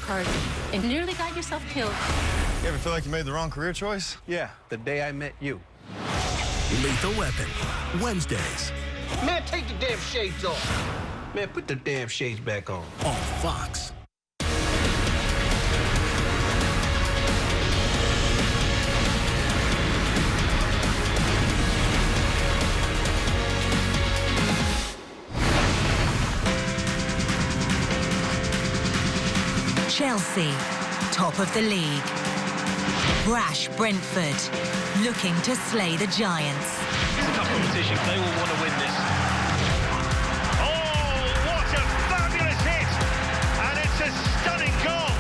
cards and nearly got yourself killed. You ever feel like you made the wrong career choice? Yeah, the day I met you. Lethal Weapon, Wednesdays. Man, take the damn shades off. Man, put the damn shades back on Fox. Chelsea, top of the league. Brash Brentford, looking to slay the Giants. It's a tough competition. They will want to win this. Oh, what a fabulous hit! And it's a stunning goal.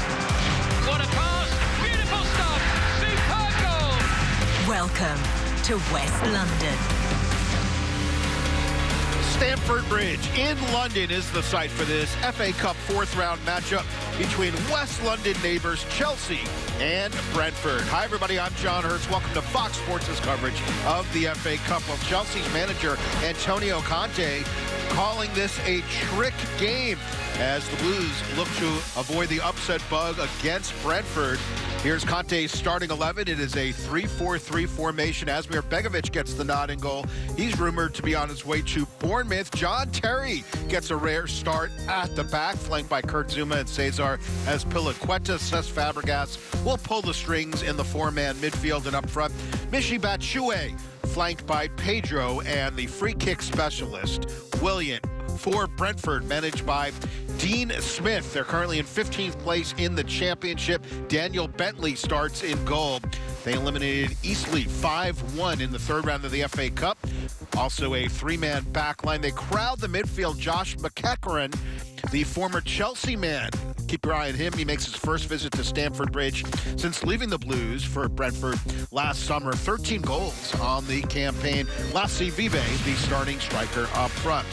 What a pass! Beautiful stuff! Superb goal! Welcome to West London. Stamford Bridge in London is the site for this FA Cup fourth-round matchup between West London neighbors Chelsea and Brentford. Hi, everybody. I'm John Hurst. Welcome to Fox Sports' coverage of the FA Cup. Well, Chelsea's manager, Antonio Conte, calling this a trick game as the Blues look to avoid the upset bug against Brentford. Here's Conte's starting 11. It is a 3-4-3 formation. Asmir Begovic gets the nod in goal. He's rumored to be on his way to Bournemouth. John Terry gets a rare start at the back, flanked by Kurt Zuma and Cesar Azpilicueta. Cesc Fabregas will pull the strings in the four-man midfield, and up front, Michy Batshuayi, flanked by Pedro and the free kick specialist, Willian. For Brentford, managed by Dean Smith. They're currently in 15th place in the championship. Daniel Bentley starts in goal. They eliminated Eastleigh 5-1 in the third round of the FA Cup. Also a three-man back line. They crowd the midfield. Josh McEachran, the former Chelsea man. Keep your eye on him. He makes his first visit to Stamford Bridge since leaving the Blues for Brentford last summer. 13 goals on the campaign. Lassie Vive, the starting striker up front.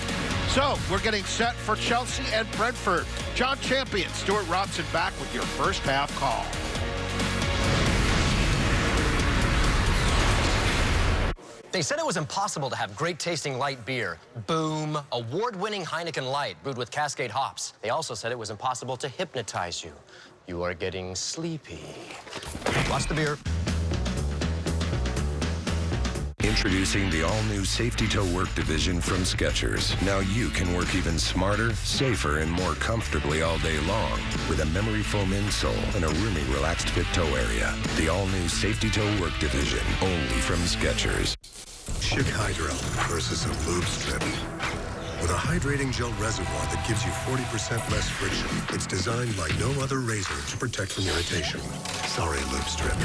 So we're getting set for Chelsea and Brentford. John Champion, Stuart Robson back with your first half call. They said it was impossible to have great-tasting light beer. Boom. Award-winning Heineken Light brewed with Cascade hops. They also said it was impossible to hypnotize you. You are getting sleepy. Watch the beer. Introducing the all-new Safety Toe Work division from Skechers. Now you can work even smarter, safer, and more comfortably all day long with a memory foam insole and a roomy, relaxed fit toe area. The all-new Safety Toe Work division, only from Skechers. Schick Hydro versus a lube strip. With a hydrating gel reservoir that gives you 40% less friction, it's designed like no other razor to protect from irritation. Sorry, lube strip.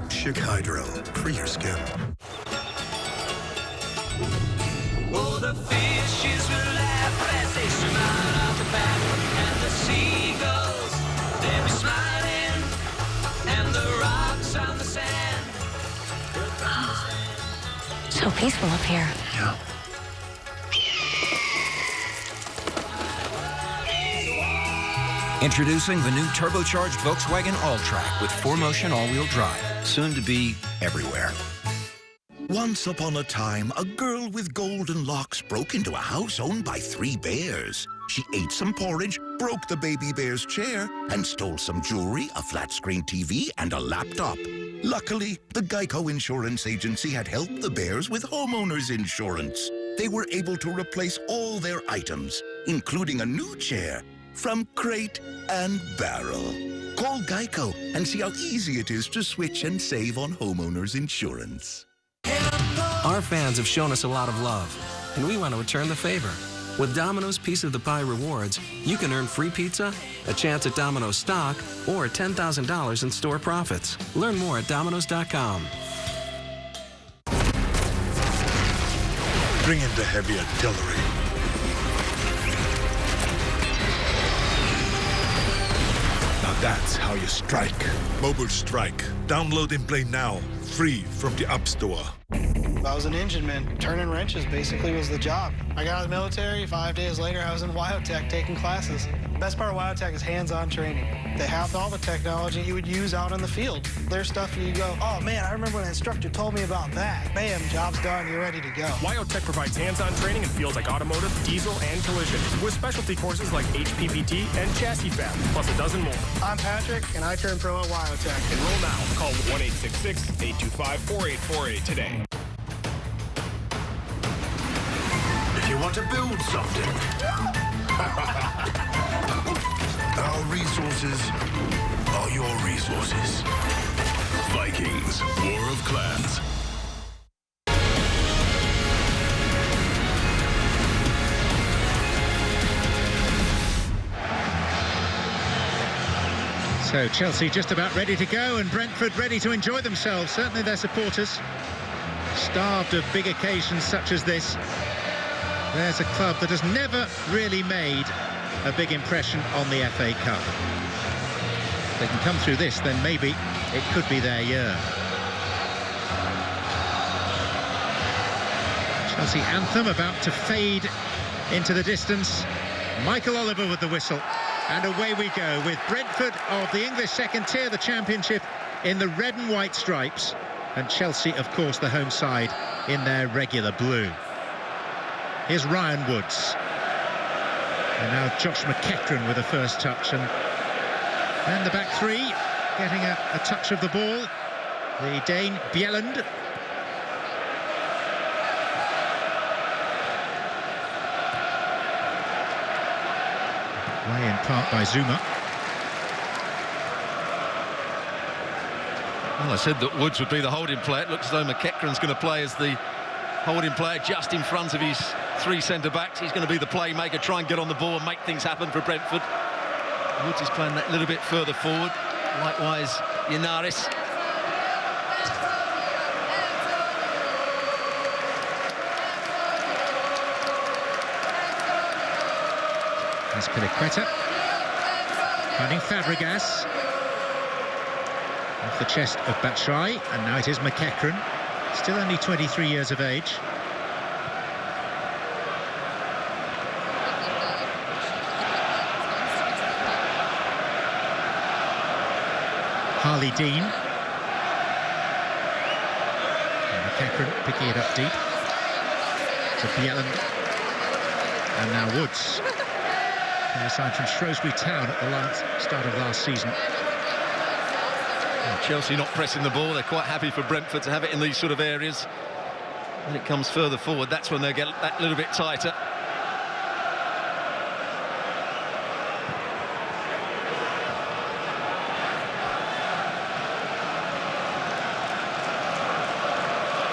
Schick Hydro, for your skin. Oh, the fishes will laugh as they swim out of the back, and the seagulls, they'll be smiling, and the rocks on the sand. So peaceful up here. Yeah. Introducing the new turbocharged Volkswagen Alltrack with 4Motion all-wheel drive. Soon to be everywhere. Once upon a time, a girl with golden locks broke into a house owned by 3 bears. She ate some porridge, broke the baby bear's chair, and stole some jewelry, a flat-screen TV, and a laptop. Luckily, the Geico Insurance Agency had helped the bears with homeowners insurance. They were able to replace all their items, including a new chair, from crate and barrel. Call Geico and see how easy it is to switch and save on homeowners insurance. Our fans have shown us a lot of love, and we want to return the favor. With Domino's Piece of the Pie rewards, you can earn free pizza, a chance at Domino's stock, or $10,000 in store profits. Learn more at Domino's.com. Bring in the heavy artillery. Now that's how you strike. Mobile Strike. Download and play now. Free from the App Store. I was an engine man. Turning wrenches basically was the job. I got out of the military. 5 days later, I was in Wyotech taking classes. Best part of WyoTech is hands-on training. They have all the technology you would use out on the field. There's stuff you go, oh man, I remember when the instructor told me about that. Bam, job's done, you're ready to go. WyoTech provides hands-on training in fields like automotive, diesel, and collision, with specialty courses like HPPT and chassis fab, plus a dozen more. I'm Patrick, and I turned pro at WyoTech. Enroll now. Call 1-866-825-4848 today. If you want to build something, our resources are your resources. Vikings, War of Clans. So Chelsea just about ready to go, and Brentford ready to enjoy themselves. Certainly their supporters, starved of big occasions such as this. There's a club that has never really made a big impression on the FA Cup. If they can come through this, then maybe it could be their year. Chelsea anthem about to fade into the distance. Michael Oliver with the whistle. And away we go with Brentford of the English second tier, the Championship, in the red and white stripes. And Chelsea, of course, the home side in their regular blue. Here's Ryan Woods. And now Josh McEachran with the first touch. And the back three getting a touch of the ball. The Dane Bjelland. Away in part by Zuma. Well, I said that Woods would be the holding player. It looks as though McEachran's going to play as the holding player just in front of his three centre-backs. He's going to be the playmaker, try and get on the ball and make things happen for Brentford. Woods is playing that little bit further forward. Likewise, Yanaris. There's Piliqueta. Finding Fabregas. Off the chest of Batshuayi, and now it is McEachran. Still only 23 years of age. Harley Dean. And McEachran picking it up deep. To Bjelland. And now Woods. They signed from Shrewsbury Town at the start of last season. And Chelsea not pressing the ball. They're quite happy for Brentford to have it in these sort of areas. When it comes further forward, that's when they get that little bit tighter.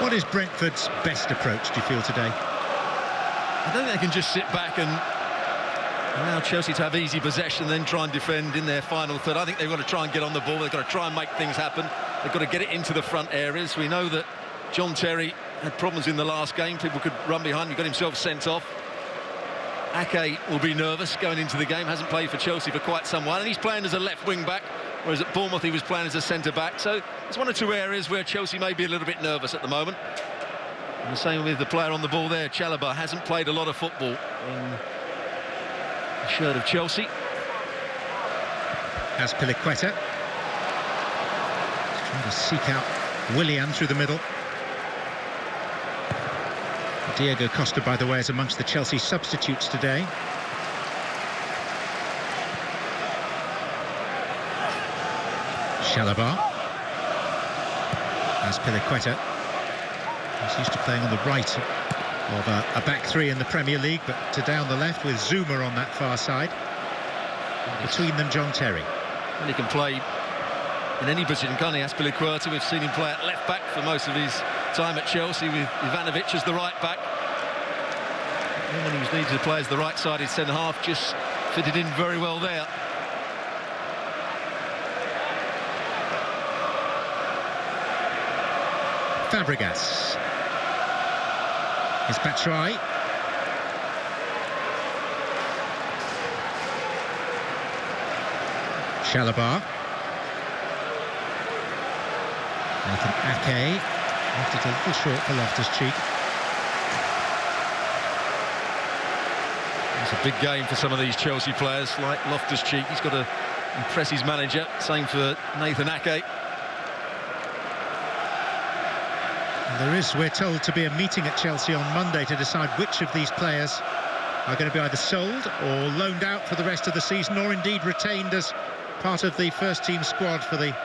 What is Brentford's best approach, do you feel, today? I don't think they can just sit back and allow Chelsea to have easy possession, then try and defend in their final third. I think they've got to try and get on the ball. They've got to try and make things happen. They've got to get it into the front areas. We know that John Terry had problems in the last game. People could run behind him. He got himself sent off. Ake will be nervous going into the game. Hasn't played for Chelsea for quite some while, and he's playing as a left wing back, whereas at Bournemouth he was playing as a centre back. So there's one or two areas where Chelsea may be a little bit nervous at the moment. And the same with the player on the ball there, Chalobah, hasn't played a lot of football in the shirt of Chelsea. As Piliqueta trying to seek out Willian through the middle. Diego Costa, by the way, is amongst the Chelsea substitutes today. Chalobah. As Piliqueta. He's used to playing on the right of a back three in the Premier League, but today on the left with Zuma on that far side. Between them, John Terry. And he can play in any position, can't he? Azpilicueta, we've seen him play at left back for most of his time at Chelsea, with Ivanovic as the right back. And when he was needed to play as the right-sided centre-half, just fitted in very well there. Fabregas. Here's Batshuayi. Chalobah. Nathan Ake. Left it a little short for Loftus-Cheek. It's a big game for some of these Chelsea players, like Loftus-Cheek. He's got to impress his manager. Same for Nathan Ake. There is, we're told, to be a meeting at Chelsea on Monday to decide which of these players are going to be either sold or loaned out for the rest of the season, or indeed retained as part of the first-team squad for the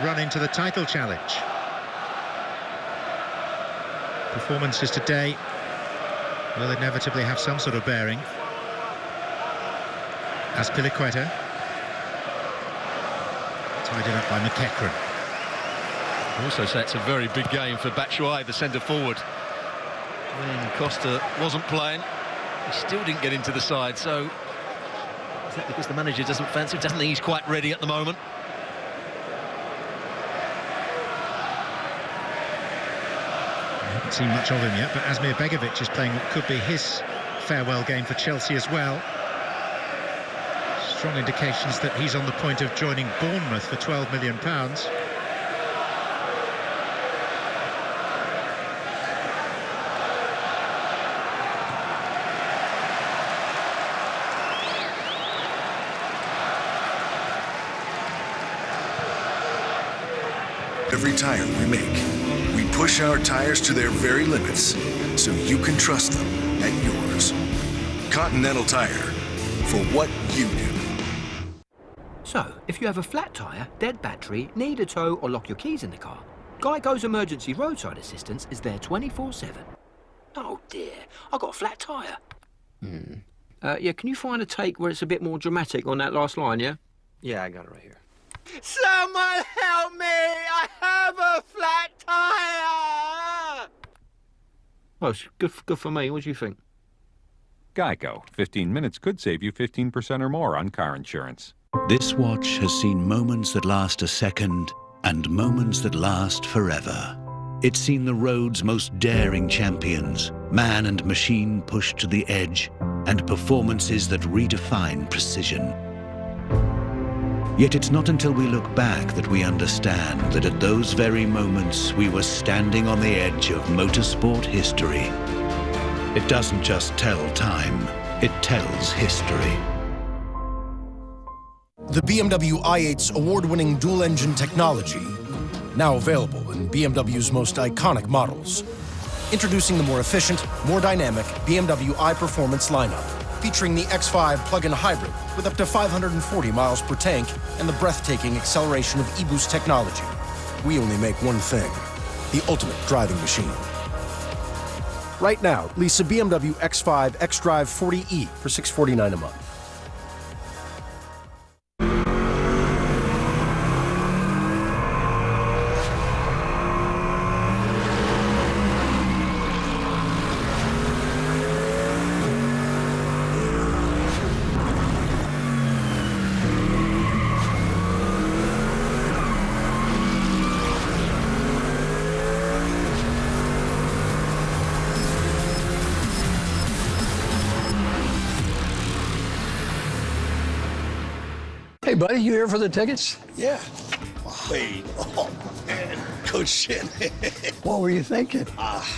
run into the title challenge. Performances today will inevitably have some sort of bearing. As Piliqueta, tied up by McEachran. Also say it's a very big game for Batshuayi, the centre-forward. When Costa wasn't playing, he still didn't get into the side, so is that because the manager doesn't fancy him? Doesn't think he's quite ready at the moment? I haven't seen much of him yet, but Asmir Begovic is playing what could be his farewell game for Chelsea as well. Strong indications that he's on the point of joining Bournemouth for £12 million. Every tire we make, we push our tires to their very limits so you can trust them at yours. Continental Tire, for what you do. So, if you have a flat tyre, dead battery, need a tow or lock your keys in the car, Geico's emergency roadside assistance is there 24/7. Oh dear, I got a flat tyre. Yeah, can you find a take where it's a bit more dramatic on that last line, yeah? Yeah, I got it right here. Someone help me! I have a flat tire! Well, it's good for me. What do you think? Geico. 15 minutes could save you 15% or more on car insurance. This watch has seen moments that last a second and moments that last forever. It's seen the road's most daring champions, man and machine pushed to the edge, and performances that redefine precision. Yet it's not until we look back that we understand that at those very moments we were standing on the edge of motorsport history. It doesn't just tell time, it tells history. The BMW i8's award-winning dual-engine technology, now available in BMW's most iconic models. Introducing the more efficient, more dynamic BMW iPerformance lineup, featuring the X5 plug-in hybrid with up to 540 miles per tank and the breathtaking acceleration of eBoost technology. We only make one thing, the ultimate driving machine. Right now, lease a BMW X5 xDrive 40e for $649 a month. Hey, buddy, you here for the tickets? Yeah. Wait. Oh, man. Good shit. What were you thinking?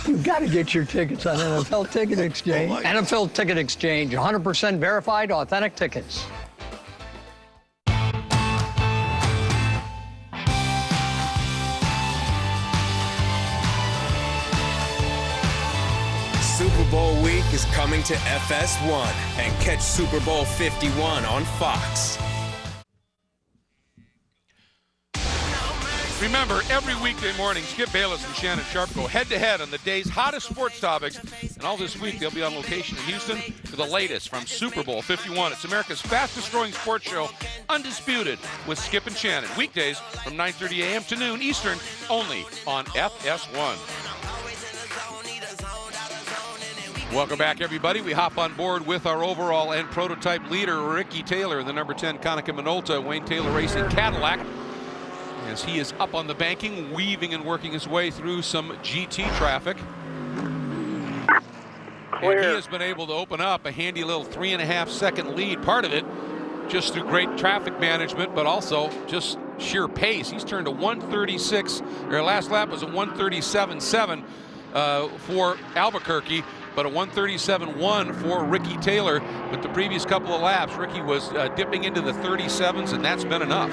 You got to get your tickets on NFL Ticket Exchange. NFL Ticket Exchange, 100% verified, authentic tickets. Super Bowl week is coming to FS1 and catch Super Bowl 51 on Fox. Remember, every weekday morning, Skip Bayless and Shannon Sharp go head-to-head on the day's hottest sports topics. And all this week, they'll be on location in Houston for the latest from Super Bowl 51. It's America's fastest-growing sports show, Undisputed, with Skip and Shannon. Weekdays from 9:30 a.m. to noon Eastern, only on FS1. Welcome back, everybody. We hop on board with our overall and prototype leader, Ricky Taylor, in the number 10 Konica Minolta Wayne Taylor Racing Cadillac, as he is up on the banking, weaving and working his way through some GT traffic. And he has been able to open up a handy little 3.5-second lead. Part of it just through great traffic management, but also just sheer pace. He's turned a 136, their last lap was a 137.7 for Albuquerque. but a 1:37.1 for Ricky Taylor. But the previous couple of laps, Ricky was dipping into the 37s, and that's been enough.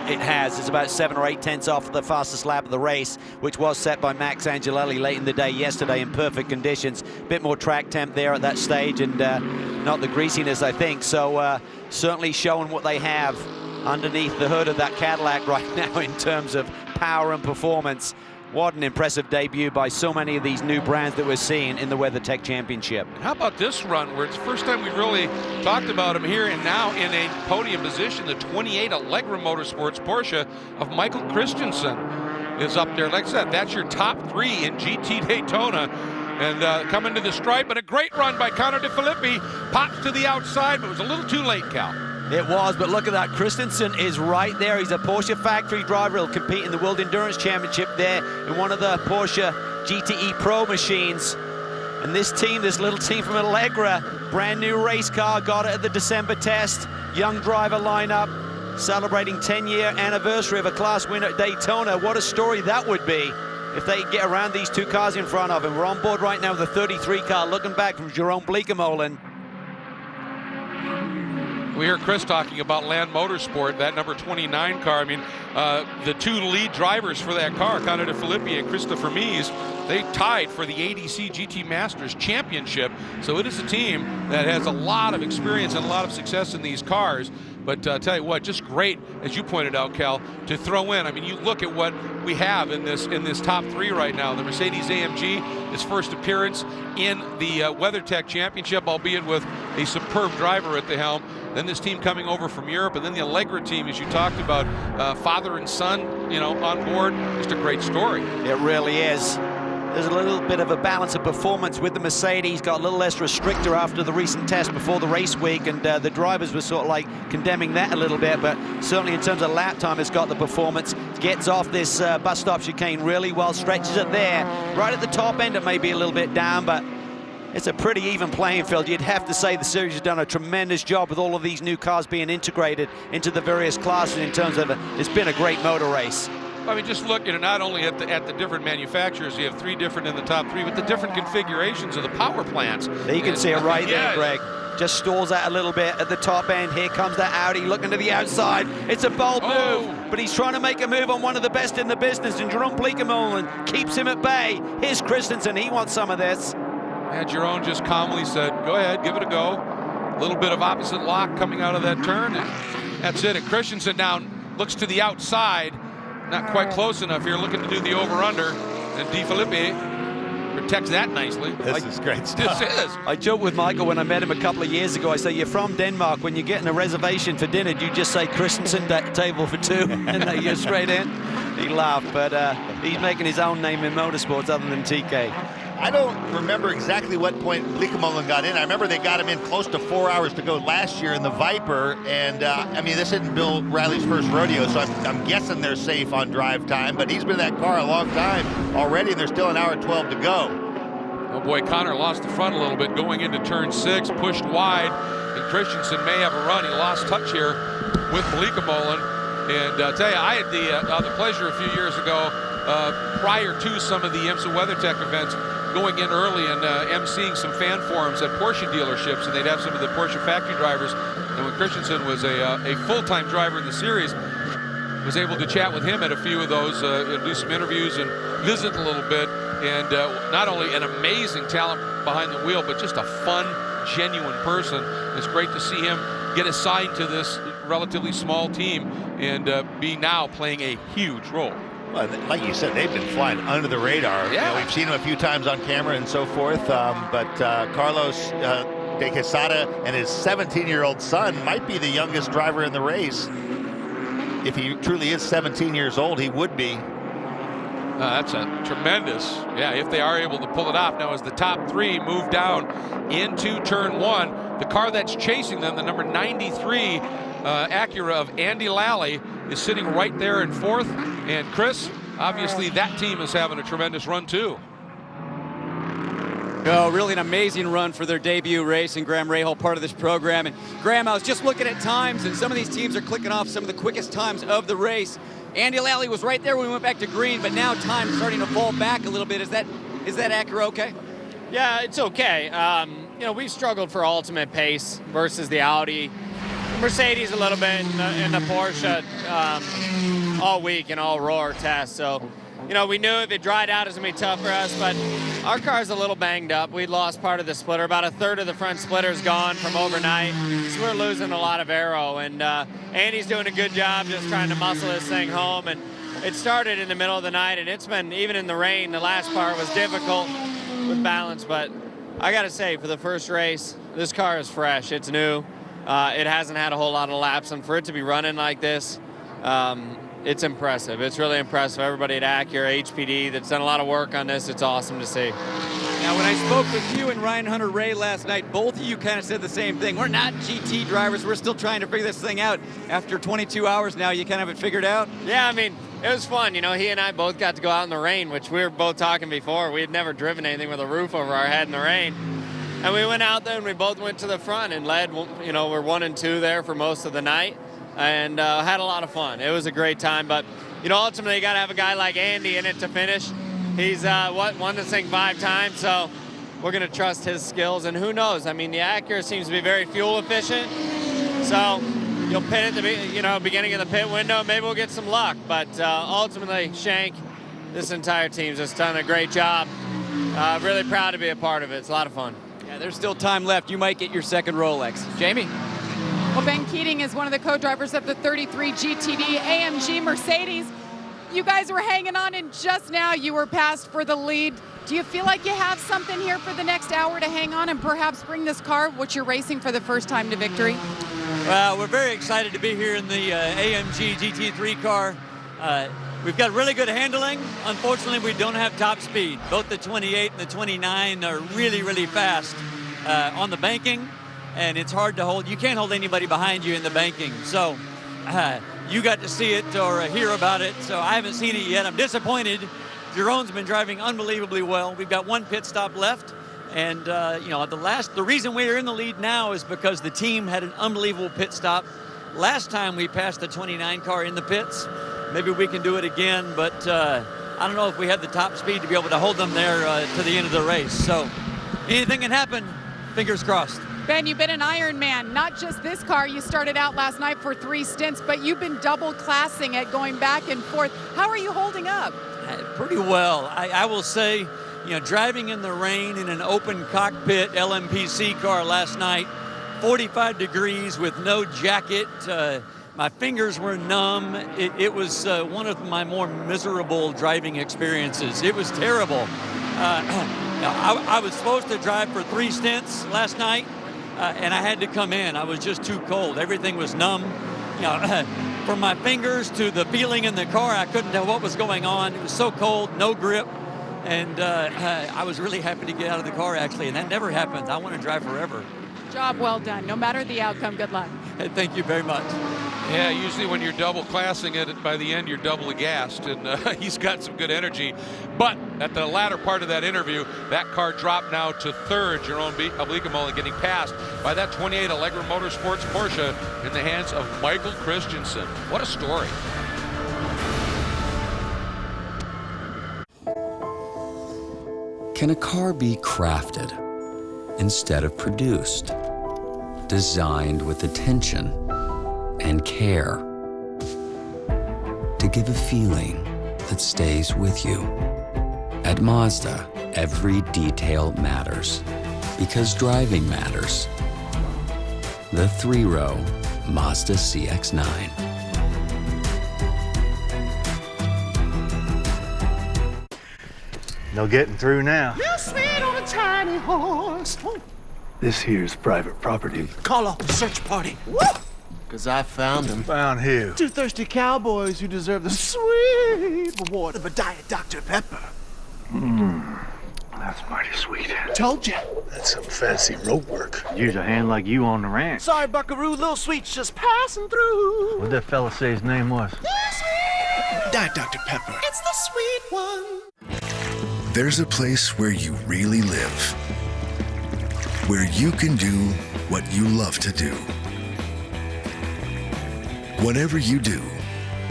It has. It's about 7 or 8 tenths off the fastest lap of the race, which was set by Max Angelelli late in the day yesterday in perfect conditions. Bit more track temp there at that stage, and not the greasiness, I think. So certainly showing what they have underneath the hood of that Cadillac right now in terms of power and performance. What an impressive debut by so many of these new brands that we're seeing in the WeatherTech Championship. How about this run where it's the first time we've really talked about him here, and now in a podium position, the 28 Allegra Motorsports Porsche of Michael Christensen is up there. Like I said, that's your top 3 in GT Daytona. And coming to the stripe, and a great run by Connor DeFilippi. Pops to the outside, but it was a little too late, Cal. It was, but look at that. Christensen is right there. He's a Porsche factory driver. He'll compete in the World Endurance Championship there in one of the Porsche GTE Pro machines. And this team, this little team from Allegra, brand new race car, got it at the December test. Young driver lineup, celebrating 10-year anniversary of a class win at Daytona. What a story that would be if they get around these 2 cars in front of him. We're on board right now with the 33 car, looking back from Jerome Bleekemolen. We hear Chris talking about Land Motorsport, that number 29 car. I mean, the 2 lead drivers for that car, Connor DeFilippi and Christopher Mies, they tied for the ADC GT Masters Championship. So it is a team that has a lot of experience and a lot of success in these cars. But tell you what, just great, as you pointed out, Cal, to throw in. I mean, you look at what we have in this top 3 right now. The Mercedes-AMG, his first appearance in the WeatherTech Championship, albeit with a superb driver at the helm. Then this team coming over from Europe, and then the Allegra team, as you talked about, father and son, you know, on board. Just a great story. It really is. There's a little bit of a balance of performance with the Mercedes, got a little less restrictor after the recent test before the race week, and the drivers were sort of like condemning that a little bit, but certainly in terms of lap time, it's got the performance. Gets off this bus stop chicane really well, stretches it there. Right at the top end, it may be a little bit down, but it's a pretty even playing field. You'd have to say the series has done a tremendous job with all of these new cars being integrated into the various classes in terms of it's been a great motor race. I mean, just look, you know, not only at the different manufacturers, you have 3 different in the top 3, but the different configurations of the power plants. There you can see it right there, Greg. Just stalls out a little bit at the top end. Here comes that Audi looking to the outside. It's a bold move, but he's trying to make a move on one of the best in the business, and Jerome Bleekemolen keeps him at bay. Here's Christensen. He wants some of this. And Jerome just calmly said, go ahead, give it a go. A little bit of opposite lock coming out of that turn, and that's it. And Christensen now looks to the outside. Not quite close enough here, looking to do the over-under, and DeFilippi protects that nicely. This is great stuff. This is. I joked with Michael when I met him a couple of years ago. I say, you're from Denmark. When you're getting a reservation for dinner, do you just say Christensen table for 2 and they go straight in? He laughed, but he's making his own name in motorsports other than TK. I don't remember exactly what point Bleekemolen got in. I remember they got him in close to 4 hours to go last year in the Viper, and I mean, this isn't Bill Riley's first rodeo, so I'm guessing they're safe on drive time, but he's been in that car a long time already, and there's still an hour 12 to go. Oh boy, Connor lost the front a little bit going into turn 6, pushed wide, and Christensen may have a run. He lost touch here with Bleekemolen, and I tell you, I had the pleasure a few years ago, prior to some of the IMSA WeatherTech events, going in early and emceeing some fan forums at Porsche dealerships, and they'd have some of the Porsche factory drivers. And when Christensen was a full-time driver in the series, was able to chat with him at a few of those, do some interviews and visit a little bit. And not only an amazing talent behind the wheel, but just a fun, genuine person. It's great to see him get assigned to this relatively small team and be now playing a huge role. Well, like you said, they've been flying under the radar. Yeah. You know, we've seen them a few times on camera and so forth, but Carlos de Quesada and his 17-year-old son might be the youngest driver in the race. If he truly is 17 years old, he would be. That's a tremendous, if they are able to pull it off. Now, as the top 3 move down into turn 1, the car that's chasing them, the number 93 Acura of Andy Lally, is sitting right there in 4th. And Chris, obviously that team is having a tremendous run too. Oh, really an amazing run for their debut race, and Graham Rahal part of this program. And Graham, I was just looking at times, and some of these teams are clicking off some of the quickest times of the race. Andy Lally was right there when we went back to green, but now time's starting to fall back a little bit. Is that Acura okay? Yeah, it's okay. You know, we've struggled for ultimate pace versus the Audi. Mercedes a little bit in the Porsche all week in all roar tests. So, you know, we knew if it dried out, it was going to be tough for us, but our car's a little banged up. We lost part of the splitter. About a third of the front splitter's gone from overnight. So we're losing a lot of aero. And Andy's doing a good job just trying to muscle this thing home. And it started in the middle of the night, and it's been, even in the rain, the last part was difficult with balance. But I got to say, for the first race, this car is fresh. It's new. It hasn't had a whole lot of laps. And for it to be running like this, it's impressive. It's really impressive. Everybody at Acura, HPD, that's done a lot of work on this. It's awesome to see. Now, when I spoke with you and Ryan Hunter-Reay last night, both of you kind of said the same thing. We're not GT drivers. We're still trying to figure this thing out. After 22 hours now, you kind of have it figured out? Yeah, I mean, it was fun. You know, he and I both got to go out in the rain, which we were both talking before. We had never driven anything with a roof over our head in the rain. And we went out there and we both went to the front and led, you know, we're 1 and 2 there for most of the night. And had a lot of fun. It was a great time, but you know, ultimately you got to have a guy like Andy in it to finish. He's won this thing 5 times, so we're going to trust his skills. And who knows? I mean, the Acura seems to be very fuel efficient, so you'll pit at the beginning of the pit window. Maybe we'll get some luck, but ultimately, Shank, this entire team's just done a great job. Really proud to be a part of it. It's a lot of fun. Yeah, there's still time left. You might get your second Rolex. Jamie? Well, Ben Keating is one of the co-drivers of the 33 GTD AMG Mercedes. You guys were hanging on, and just now you were passed for the lead. Do you feel like you have something here for the next hour to hang on and perhaps bring this car, which you're racing for the first time, to victory? Well, we're very excited to be here in the AMG GT3 car. We've got really good handling. Unfortunately, we don't have top speed. Both the 28 and the 29 are really, really fast on the banking. And it's hard to hold. You can't hold anybody behind you in the banking. So you got to see it or hear about it. So I haven't seen it yet. I'm disappointed. Jerome's been driving unbelievably well. We've got 1 pit stop left. And, you know, the reason we're in the lead now is because the team had an unbelievable pit stop. Last time we passed the 29 car in the pits. Maybe we can do it again. But I don't know if we have the top speed to be able to hold them there to the end of the race. So anything can happen. Fingers crossed. Ben, you've been an Iron Man, not just this car. You started out last night for 3 stints, but you've been double classing it, going back and forth. How are you holding up? Pretty well. I will say, you know, driving in the rain in an open cockpit LMPC car last night, 45 degrees with no jacket. My fingers were numb. It was one of my more miserable driving experiences. It was terrible. I was supposed to drive for 3 stints last night. And I had to come in. I was just too cold. Everything was numb. You know, from my fingers to the feeling in the car, I couldn't tell what was going on. It was so cold, no grip. And I was really happy to get out of the car, actually. And that never happens. I want to drive forever. Job well done. No matter the outcome, good luck. Hey, thank you very much. Yeah, usually when you're double classing it, by the end you're doubly gassed, and he's got some good energy. But at the latter part of that interview, that car dropped now to 3rd. Jerome Bleekemolen getting passed by that 28 Allegra Motorsports Porsche in the hands of Michael Christensen. What a story. Can a car be crafted instead of produced? Designed with attention and care to give a feeling that stays with you. At Mazda, every detail matters because driving matters. The 3-row Mazda CX-9. No getting through now. You sweet on a tiny horse. This here's private property. Call off the search party. Woo! Because I found him. Found who? 2 thirsty cowboys who deserve the sweet reward of a Diet Dr. Pepper. That's mighty sweet. Told ya. That's some fancy rope work. Use a hand like you on the ranch. Sorry, Buckaroo. Little Sweet's just passing through. What'd that fella say his name was? Diet Dr. Pepper. It's the sweet one. There's a place where you really live, where you can do what you love to do. Whatever you do,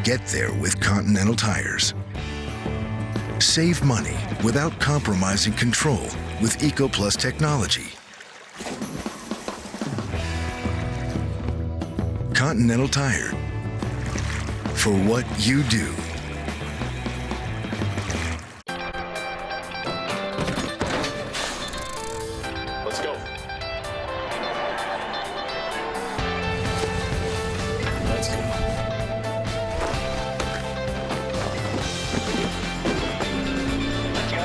get there with Continental Tires. Save money without compromising control with Eco Plus technology. Continental Tire. For what you do. Let's go. Let's go.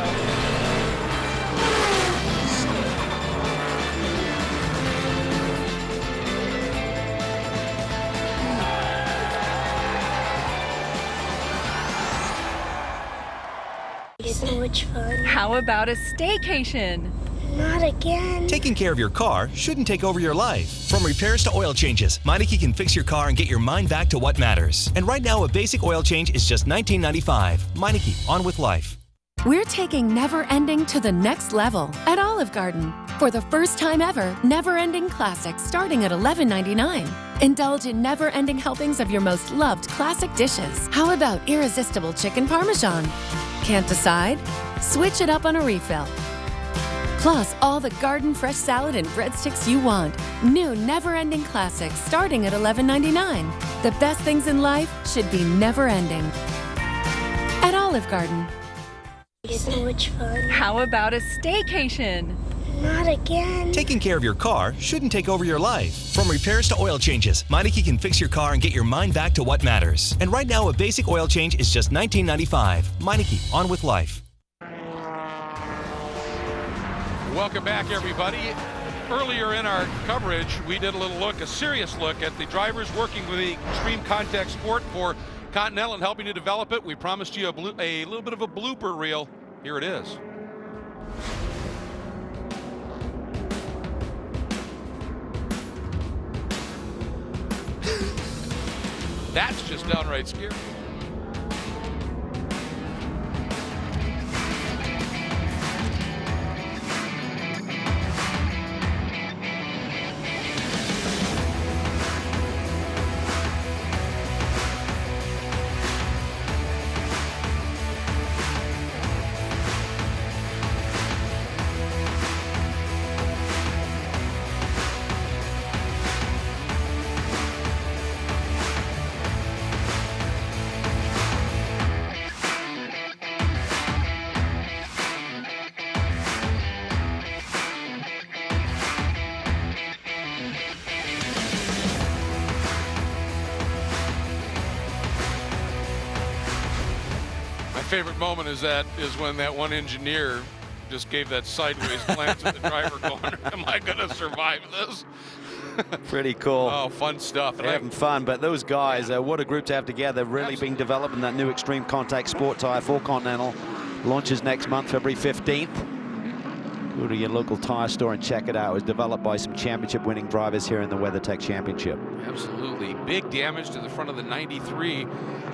So much fun. How about a staycation? Not again. Taking care of your car shouldn't take over your life. From repairs to oil changes, Meineke can fix your car and get your mind back to what matters. And right now, a basic oil change is just $19.95. Meineke, on with life. We're taking Never Ending to the next level at Olive Garden. For the first time ever, Never Ending Classics starting at $11.99. Indulge in never-ending helpings of your most loved classic dishes. How about irresistible chicken parmesan? Can't decide? Switch it up on a refill. Plus, all the garden fresh salad and breadsticks you want. New never-ending classics starting at $11.99. The best things in life should be never-ending. At Olive Garden. So much fun. How about a staycation? Not again. Taking care of your car shouldn't take over your life. From repairs to oil changes, Meineke can fix your car and get your mind back to what matters. And right now, a basic oil change is just $19.95. Meineke, on with life. Welcome back, everybody. Earlier in our coverage, we did a serious look at the drivers working with the extreme contact sport for Continental and helping to develop it. We promised you a little bit of a blooper reel. Here it is. That's just downright scary. Favorite moment is when that one engineer just gave that sideways glance at the driver going, am I going to survive this? Pretty cool. Oh, fun stuff. They're having fun, but those guys, what a group to have together. Really been developing that new extreme contact sport tire for Continental. Launches next month, February 15th. Go to your local tire store and check it out. It was developed by some championship-winning drivers here in the WeatherTech Championship. Absolutely. Big damage to the front of the 93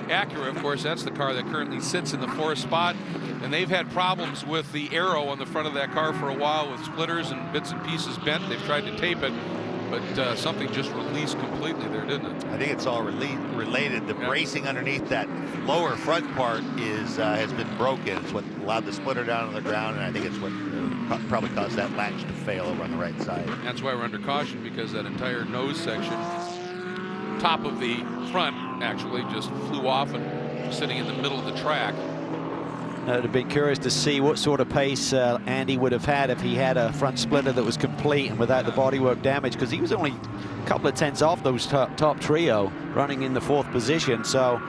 Acura. Of course, that's the car that currently sits in the 4th spot. And they've had problems with the arrow on the front of that car for a while with splitters and bits and pieces bent. They've tried to tape it, but something just released completely there, didn't it? I think it's all related. The bracing underneath that lower front part has been broken. It's what allowed the splitter down on the ground, and I think it's what probably caused that latch to fail over on the right side. That's why we're under caution, because that entire nose section, top of the front, actually just flew off and sitting in the middle of the track. I'd have been curious to see what sort of pace Andy would have had if he had a front splitter that was complete and without the bodywork damage, because he was only a couple of tenths off those top trio, running in the 4th position. So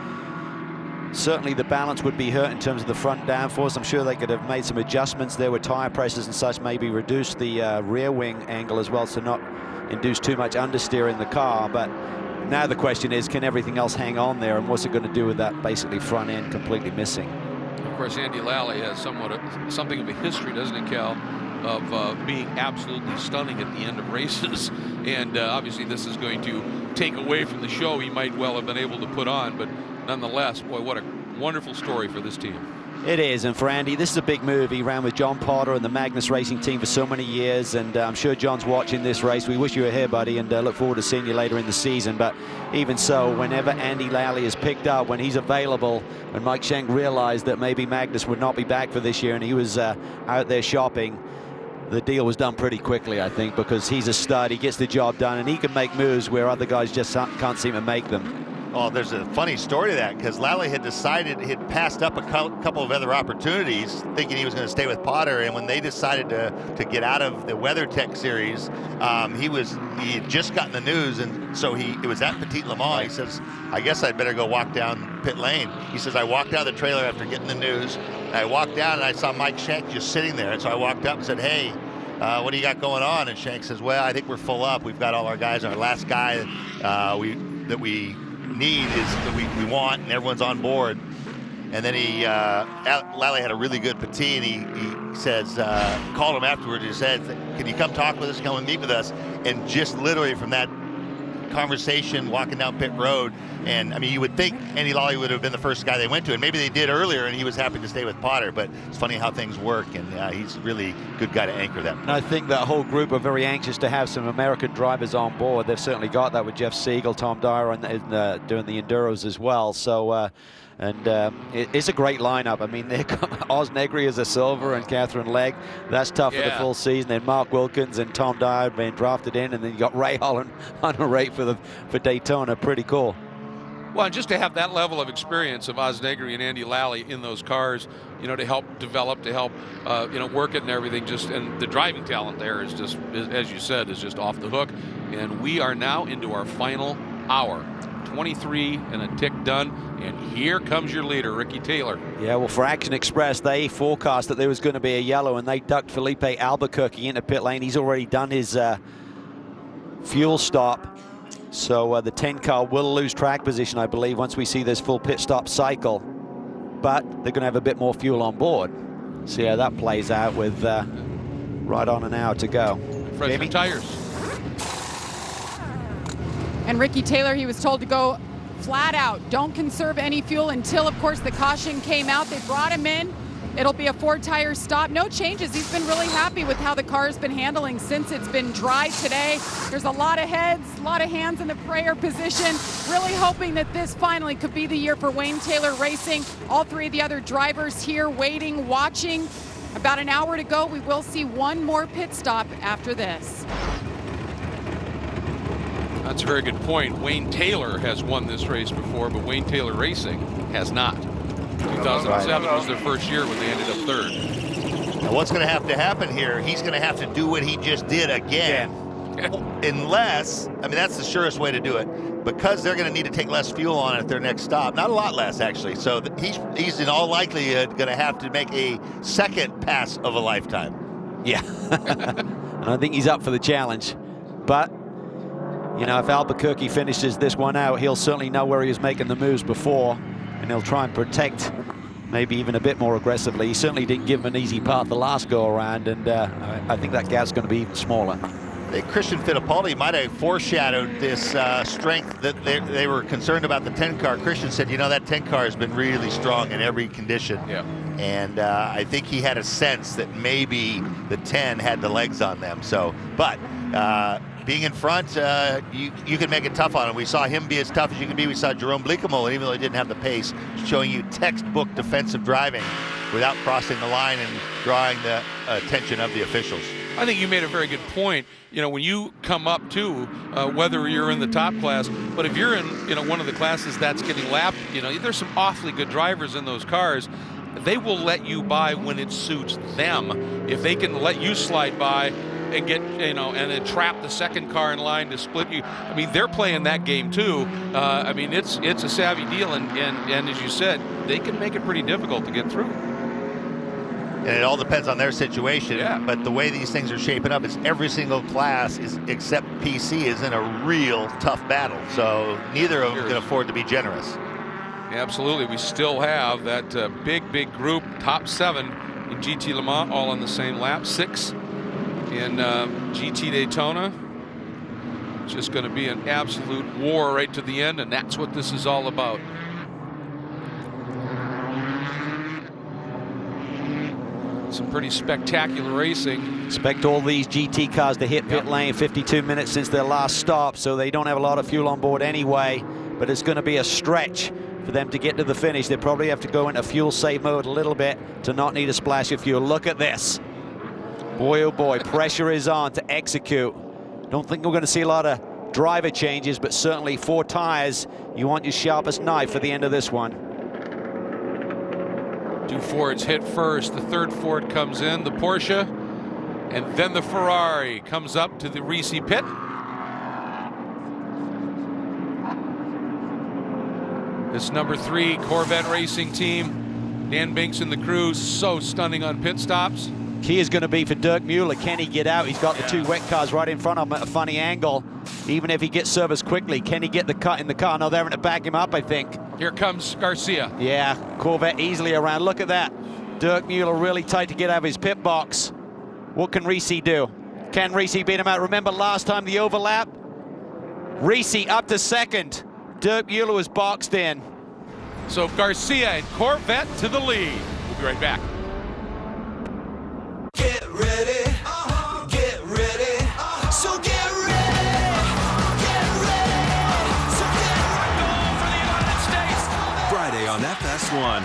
certainly the balance would be hurt in terms of the front downforce. I'm sure they could have made some adjustments there with tire pressures and such, maybe reduce the rear wing angle as well, so not induce too much understeer in the car. But now the question is, can everything else hang on there, and what's it going to do with that basically front end completely missing? Of course, Andy Lally has something of a history, doesn't it, Cal, of being absolutely stunning at the end of races. And obviously this is going to take away from the show he might well have been able to put on, but nonetheless, boy, what a wonderful story for this team. It is, and for Andy, this is a big move. He ran with John Potter and the Magnus Racing team for so many years, and I'm sure John's watching this race. We wish you were here, buddy, and look forward to seeing you later in the season. But even so, whenever Andy Lally is picked up, when he's available, and Mike Schenk realized that maybe Magnus would not be back for this year, and he was out there shopping, the deal was done pretty quickly, I think, because he's a stud. He gets the job done, and he can make moves where other guys just can't seem to make them. Well, there's a funny story to that, because Lally had decided, he'd passed up a couple of other opportunities thinking he was going to stay with Potter, and when they decided to get out of the WeatherTech series, he had just gotten the news, and so it was at Petit Le Mans. He says, I guess I'd better go walk down pit lane. He says, I walked out of the trailer after getting the news, and I walked down and I saw Mike Shank just sitting there, and so I walked up and said, hey, what do you got going on? And Shank says, well, I think we're full up. We've got all our guys. Our last guy that we need is that we want, and everyone's on board. And then Lally had a really good Petit, and he says, called him afterwards and said, can you come talk with us, come and meet with us? And just literally from that conversation, walking down pit road, and I mean, you would think Andy Lally would have been the first guy they went to, and maybe they did earlier, and he was happy to stay with Potter, but it's funny how things work, and he's a really good guy to anchor them. And I think that whole group are very anxious to have some American drivers on board. They've certainly got that with Jeff Siegel, Tom Dyer, and doing the Enduros as well. So, it's a great lineup. I mean, they've got Oz Negri as a silver and Catherine Legg. That's tough for the full season. Then Mark Wilkins and Tom Dyer being drafted in, and then you got Ray Holland on a rate for Daytona. Pretty cool. Well, and just to have that level of experience of Oz Negri and Andy Lally in those cars, to help develop, to help, work it and everything, and the driving talent there is just, as you said, is just off the hook. And we are now into our final hour. 23 and a tick done, and here comes your leader, Ricky Taylor. Yeah, well, for Action Express, they forecast that there was going to be a yellow, and they ducked Felipe Albuquerque into pit lane. He's already done his fuel stop, so the 10 car will lose track position, I believe, once we see this full pit stop cycle, but they're going to have a bit more fuel on board. See how that plays out with right on an hour to go. Fresh tires. And Ricky Taylor, he was told to go flat out. Don't conserve any fuel until, of course, the caution came out. They brought him in. It'll be a 4-tire stop. No changes. He's been really happy with how the car's been handling since it's been dry today. There's a lot of heads, a lot of hands in the prayer position. Really hoping that this finally could be the year for Wayne Taylor Racing. All three of the other drivers here waiting, watching. About an hour to go. We will see one more pit stop after this. That's a very good point. Wayne Taylor has won this race before, but Wayne Taylor Racing has not. 2007 was their first year when they ended up third. Now what's going to happen here, he's going to have to do what he just did again. Unless, I mean, that's the surest way to do it, because they're going to need to take less fuel on it at their next stop. Not a lot less, actually. So he's in all likelihood going to have to make a second pass of a lifetime. Yeah. And I think he's up for the challenge. But if Albuquerque finishes this one out, he'll certainly know where he was making the moves before, and he'll try and protect maybe even a bit more aggressively. He certainly didn't give him an easy path the last go-around, and I think that gap's going to be even smaller. Christian Fittipaldi might have foreshadowed this strength that they were concerned about the 10 car. Christian said, that 10 car has been really strong in every condition. Yeah. And I think he had a sense that maybe the 10 had the legs on them. So, but being in front, you can make it tough on him. We saw him be as tough as you can be. We saw Jerome Bleekemolen, even though he didn't have the pace, showing you textbook defensive driving without crossing the line and drawing the attention of the officials. I think you made a very good point. When you come up to, whether you're in the top class, but if you're in one of the classes that's getting lapped, there's some awfully good drivers in those cars. They will let you by when it suits them. If they can let you slide by and get, and then trap the second car in line to split you. I mean, they're playing that game too. I mean, it's a savvy deal, and as you said, they can make it pretty difficult to get through. And it all depends on their situation. Yeah. But the way these things are shaping up is every single class except PC is in a real tough battle. So neither of them can afford to be generous. Absolutely. We still have that big group, top 7 in GT Le Mans, all on the same lap. 6 in GT Daytona. It's just going to be an absolute war right to the end, and that's what this is all about. Some pretty spectacular racing. Expect all these GT cars to hit pit lane 52 minutes since their last stop, so they don't have a lot of fuel on board anyway, but it's going to be a stretch for them to get to the finish. They probably have to go into fuel save mode a little bit to not need a splash of fuel. Look at this. Boy, oh boy, pressure is on to execute. Don't think we're going to see a lot of driver changes, but certainly 4 tires. You want your sharpest knife for the end of this one. 2 Fords hit first. The 3rd Ford comes in, the Porsche, and then the Ferrari comes up to the Risi pit. This number 3 Corvette racing team, Dan Binks and the crew, so stunning on pit stops. Key is going to be for Dirk Mueller. Can he get out? He's got the 2 wet cars right in front of him at a funny angle. Even if he gets serviced quickly, can he get the cut in the car? No, they're having to back him up, I think. Here comes Garcia. Yeah, Corvette easily around. Look at that. Dirk Mueller really tight to get out of his pit box. What can Risi do? Can Risi beat him out? Remember last time the overlap? Risi up to 2nd. Dirk Mueller was boxed in. So Garcia and Corvette to the lead. We'll be right back. Get ready, get ready, so get ready, get ready, so get ready. Goal for the United States. Friday on FS1,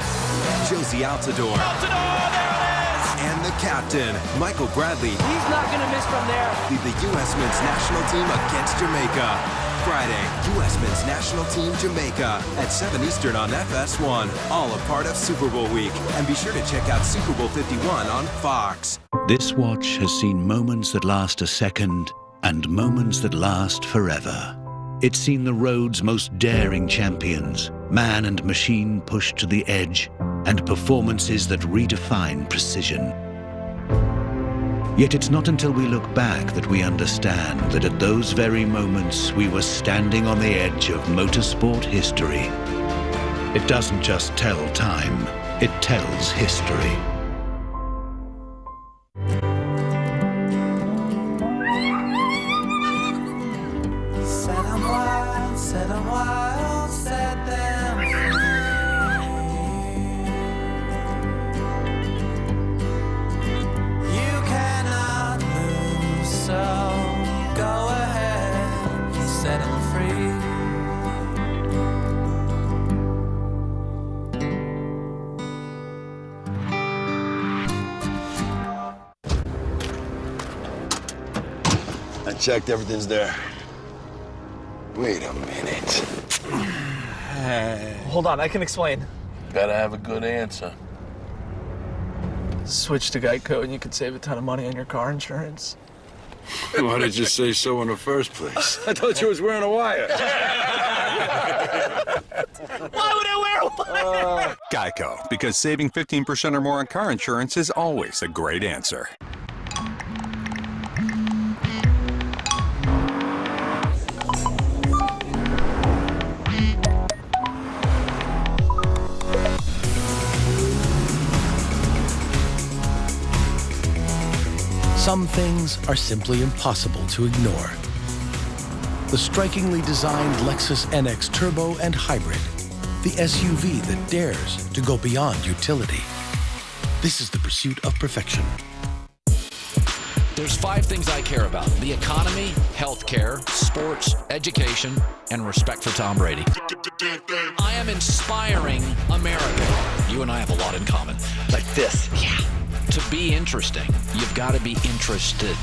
Josie Altador. There it is. And the captain, Michael Bradley. He's not going to miss from there. Lead the U.S. men's national team against Jamaica. Friday, U.S. men's national team Jamaica at 7 Eastern on FS1. All a part of Super Bowl week. And be sure to check out Super Bowl 51 on Fox. This watch has seen moments that last a second and moments that last forever. It's seen the road's most daring champions, man and machine pushed to the edge, and performances that redefine precision. Yet it's not until we look back that we understand that at those very moments we were standing on the edge of motorsport history. It doesn't just tell time, it tells history. Set 'em wild, set 'em wild, set them free. You cannot lose, so go ahead, set 'em free. I checked, everything's there. Wait a minute. Hold on, I can explain. Gotta have a good answer. Switch to Geico and you could save a ton of money on your car insurance. Why did you say so in the first place? I thought you was wearing a wire. Why would I wear a wire? Geico, because saving 15% or more on car insurance is always a great answer. Some things are simply impossible to ignore. The strikingly designed Lexus NX Turbo and Hybrid, the SUV that dares to go beyond utility. This is the pursuit of perfection. There's 5 things I care about: the economy, healthcare, sports, education, and respect for Tom Brady. I am inspiring America. You and I have a lot in common. Like this. Yeah. To be interesting, you've got to be interested.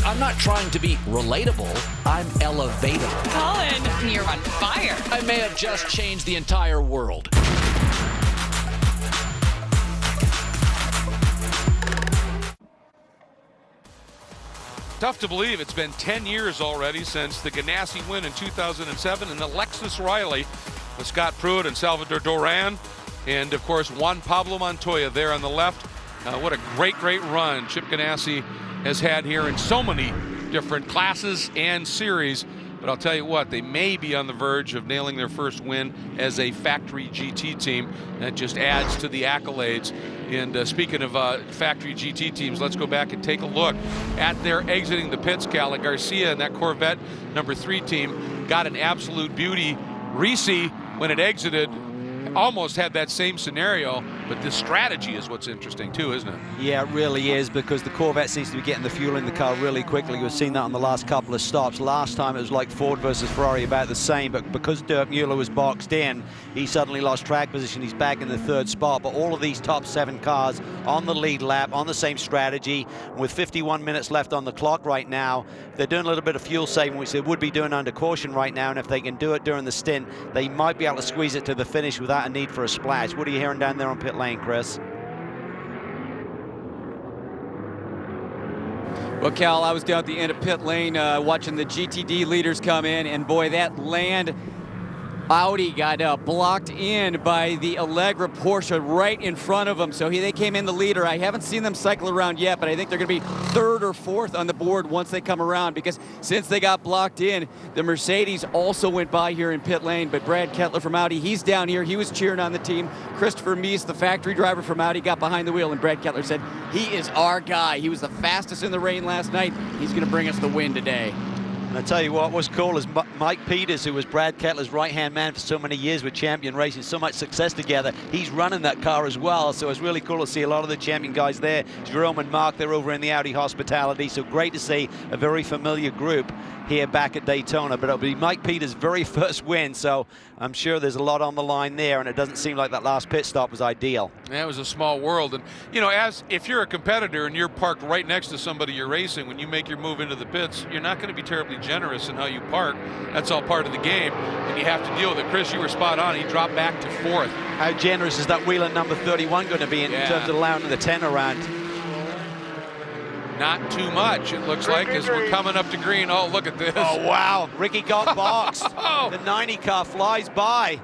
I'm not trying to be relatable, I'm elevatable. Colin, you're on fire. I may have just changed the entire world. Tough to believe it's been 10 years already since the Ganassi win in 2007 and the Lexus Riley with Scott Pruitt and Salvador Duran. And, of course, Juan Pablo Montoya there on the left. What a great run Chip Ganassi has had here in so many different classes and series. But I'll tell you what, they may be on the verge of nailing their first win as a factory GT team. That just adds to the accolades. And speaking of factory GT teams, let's go back and take a look at their exiting the pits. Cali Garcia and that Corvette number 3 team got an absolute beauty. Risi, when it exited, almost had that same scenario. But this strategy is what's interesting too, isn't it? Yeah, it really is, because the Corvette seems to be getting the fuel in the car really quickly. We've seen that on the last couple of stops. Last time it was like Ford versus Ferrari, about the same, but because Dirk Mueller was boxed in, he suddenly lost track position. He's back in the 3rd spot. But all of these top 7 cars on the lead lap, on the same strategy, with 51 minutes left on the clock right now, they're doing a little bit of fuel saving, which they would be doing under caution right now, and if they can do it during the stint, they might be able to squeeze it to the finish without a need for a splash. What are you hearing down there on pit lane, Chris? Well, Cal, I was down at the end of pit lane watching the GTD leaders come in, and boy, that Land Audi got blocked in by the Allegra Porsche right in front of them. So they came in the leader. I haven't seen them cycle around yet, but I think they're going to be 3rd or 4th on the board once they come around, because since they got blocked in, the Mercedes also went by here in pit lane. But Brad Kettler from Audi, he's down here. He was cheering on the team. Christopher Mies, the factory driver from Audi, got behind the wheel, and Brad Kettler said, he is our guy. He was the fastest in the rain last night. He's going to bring us the win today. And I tell you what was cool is Mike Peters, who was Brad Kettler's right-hand man for so many years with Champion Racing, so much success together. He's running that car as well, so it's really cool to see a lot of the Champion guys there. Jerome and Mark, they're over in the Audi hospitality, so great to see a very familiar group here back at Daytona. But it'll be Mike Peters' very first win, so I'm sure there's a lot on the line there, and it doesn't seem like that last pit stop was ideal. Yeah, it was a small world. And, you know, if you're a competitor and you're parked right next to somebody you're racing, when you make your move into the pits, you're not going to be terribly generous in how you park. That's all part of the game, and you have to deal with it. Chris, you were spot on. He dropped back to 4th. How generous is that wheel at number 31 going to be in terms of allowing the 10 around? Not too much, it looks like, as we're coming up to green. Oh, look at this. Oh, wow. Ricky got boxed. The 90 car flies by.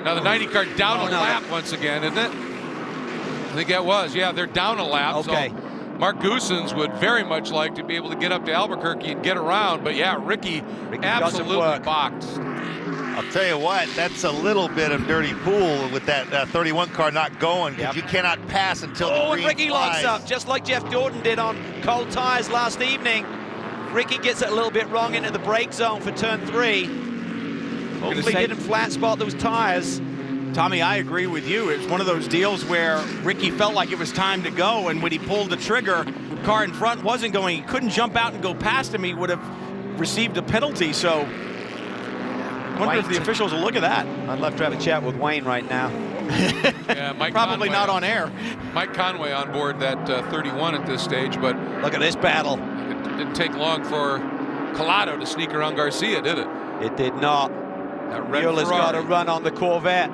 Now the 90 car down a lap once again, isn't it? I think that was. Yeah, they're down a lap. Okay. So Mark Goossens would very much like to be able to get up to Albuquerque and get around. But yeah, Ricky absolutely boxed. I'll tell you what, that's a little bit of dirty pool with that 31 car not going, because you cannot pass until the green and Ricky flies. locks up, just like Jeff Jordan did on cold tires last evening. Ricky gets it a little bit wrong into the brake zone for turn 3. Hopefully didn't flat spot those tires. Tommy, I agree with you. It was one of those deals where Ricky felt like it was time to go, and when he pulled the trigger, the car in front wasn't going. He couldn't jump out and go past him. He would have received a penalty, so I wonder if the officials will look at that. I'd love to have a chat with Wayne right now. Yeah, Mike Probably Conway not on air. Mike Conway on board that 31 at this stage, but look at this battle. It didn't take long for Collado to sneak around Garcia, did it? It did not. Mueller's got a run on the Corvette.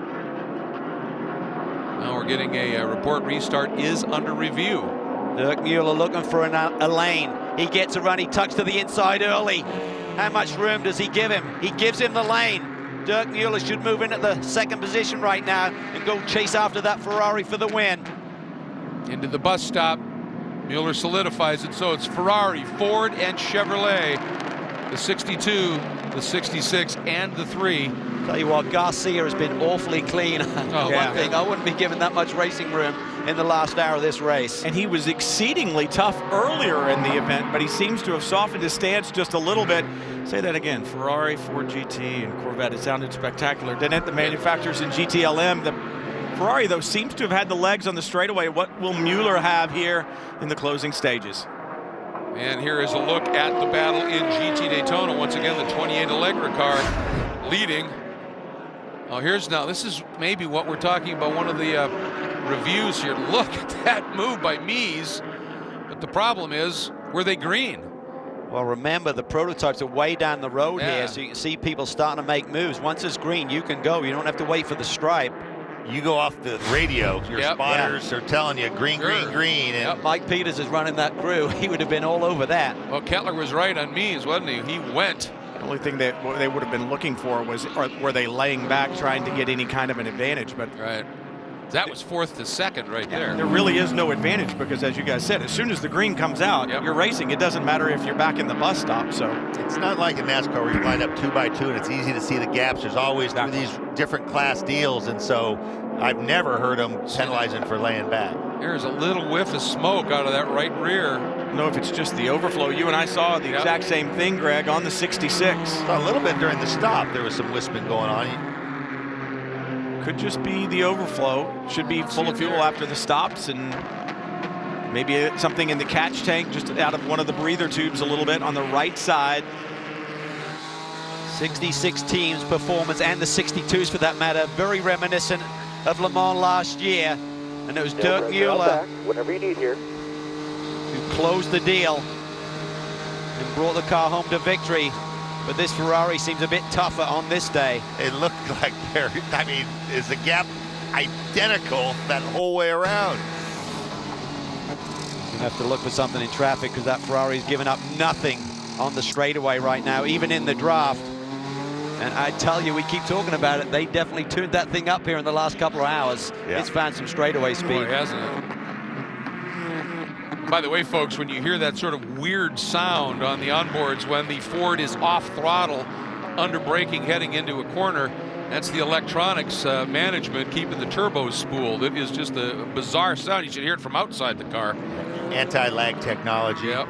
Now we're getting a report. Restart is under review. Dirk Mueller looking for a lane. He gets a run. He tucks to the inside early. How much room does he give him? He gives him the lane. Dirk Mueller should move in at the 2nd position right now and go chase after that Ferrari for the win. Into the bus stop. Mueller solidifies it, so it's Ferrari, Ford, and Chevrolet. The 62, the 66, and the 3. Tell you what, Garcia has been awfully clean. Yeah. One thing, I wouldn't be giving that much racing room in the last hour of this race. And he was exceedingly tough earlier in the event, but he seems to have softened his stance just a little bit. Say that again, Ferrari, Ford GT, and Corvette. It sounded spectacular, didn't it? The manufacturers in GTLM. The Ferrari, though, seems to have had the legs on the straightaway. What will Mueller have here in the closing stages? And here is a look at the battle in GT Daytona. Once again, the 28 Allegra car leading. Oh, this is maybe what we're talking about, one of the reviews here. Look at that move by Mies. But the problem is, were they green? Well, remember, the prototypes are way down the road here, so you can see people starting to make moves. Once it's green, you can go. You don't have to wait for the stripe. You go off the radio, your spotters are telling you green, green, green. And Mike Peters is running that crew. He would have been all over that. Well, Kettler was right on Mies, wasn't he? He went. The only thing that they would have been looking for was, were they laying back trying to get any kind of an advantage? But right. That was 4th to 2nd right there. There really is no advantage because, as you guys said, as soon as the green comes out, you're racing. It doesn't matter if you're back in the bus stop. So it's not like in NASCAR where you line up 2 by 2 and it's easy to see the gaps. There's always these different class deals, and so I've never heard them penalizing for laying back. There's a little whiff of smoke out of that right rear. I don't know if it's just the overflow. You and I saw the exact same thing, Greg, on the 66. A little bit during the stop, there was some wisping going on. Could just be the overflow. Should be full of fuel after the stops, and maybe something in the catch tank just out of one of the breather tubes a little bit on the right side. 66 teams performance, and the 62s for that matter, very reminiscent of Le Mans last year. And it was Dirk Mueller whatever you need here, who closed the deal and brought the car home to victory. But this Ferrari seems a bit tougher on this day. It looked like is the gap identical that whole way around? You have to look for something in traffic, because that Ferrari's given up nothing on the straightaway right now, even in the draft. And I tell you, we keep talking about it. They definitely tuned that thing up here in the last couple of hours. Yeah. It's found some straightaway speed. Boy, hasn't it? By the way, folks, when you hear that sort of weird sound on the onboards when the Ford is off throttle, under braking, heading into a corner, that's the electronics management keeping the turbos spooled. It is just a bizarre sound. You should hear it from outside the car. Anti-lag technology. Yep.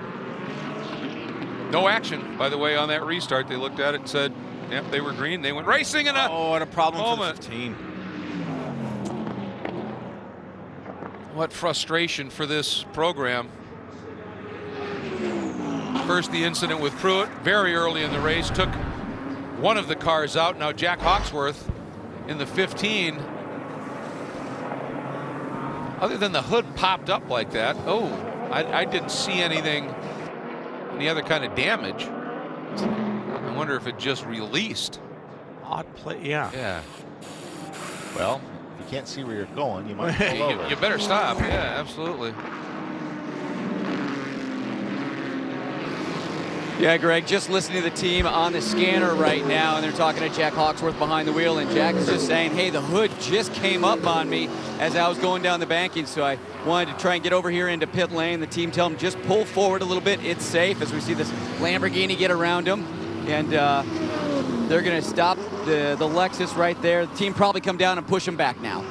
No action, by the way, on that restart. They looked at it and said, yep, they were green. They went racing in a and a problem moment. for the 15. What frustration for this program. First, the incident with Pruitt very early in the race took one of the cars out. Now Jack Hawksworth in the 15. Other than the hood popped up like that, I didn't see anything, any other kind of damage. I wonder if it just released. Odd play, yeah. Yeah. Well, if you can't see where you're going, you might pull over. You better stop. Yeah, absolutely. Yeah, Greg, just listening to the team on the scanner right now, and they're talking to Jack Hawksworth behind the wheel, and Jack is just saying, hey, the hood just came up on me as I was going down the banking, so I wanted to try and get over here into pit lane. The team tell him just pull forward a little bit. It's safe, as we see this Lamborghini get around him, and they're going to stop the Lexus right there. The team probably come down and push him back now.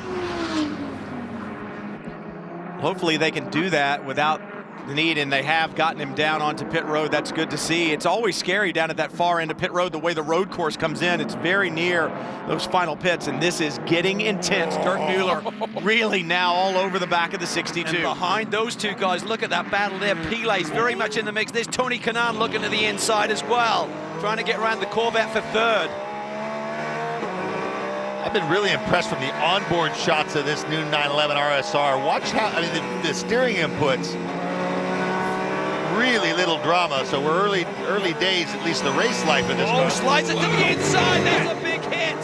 Hopefully they can do that without the need, and they have gotten him down onto pit road. That's good to see. It's always scary down at that far end of pit road, the way the road course comes in. It's very near those final pits, and this is getting intense. Dirk Mueller really now all over the back of the 62. And behind those two guys, look at that battle there. Pilet's very much in the mix. There's Tony Kanaan looking to the inside as well, trying to get around the Corvette for third. I've been really impressed from the onboard shots of this new 911 RSR. Watch how, the steering inputs, really little drama. So we're early days, at least the race life of this car. Slides it to the inside. There's a big hit.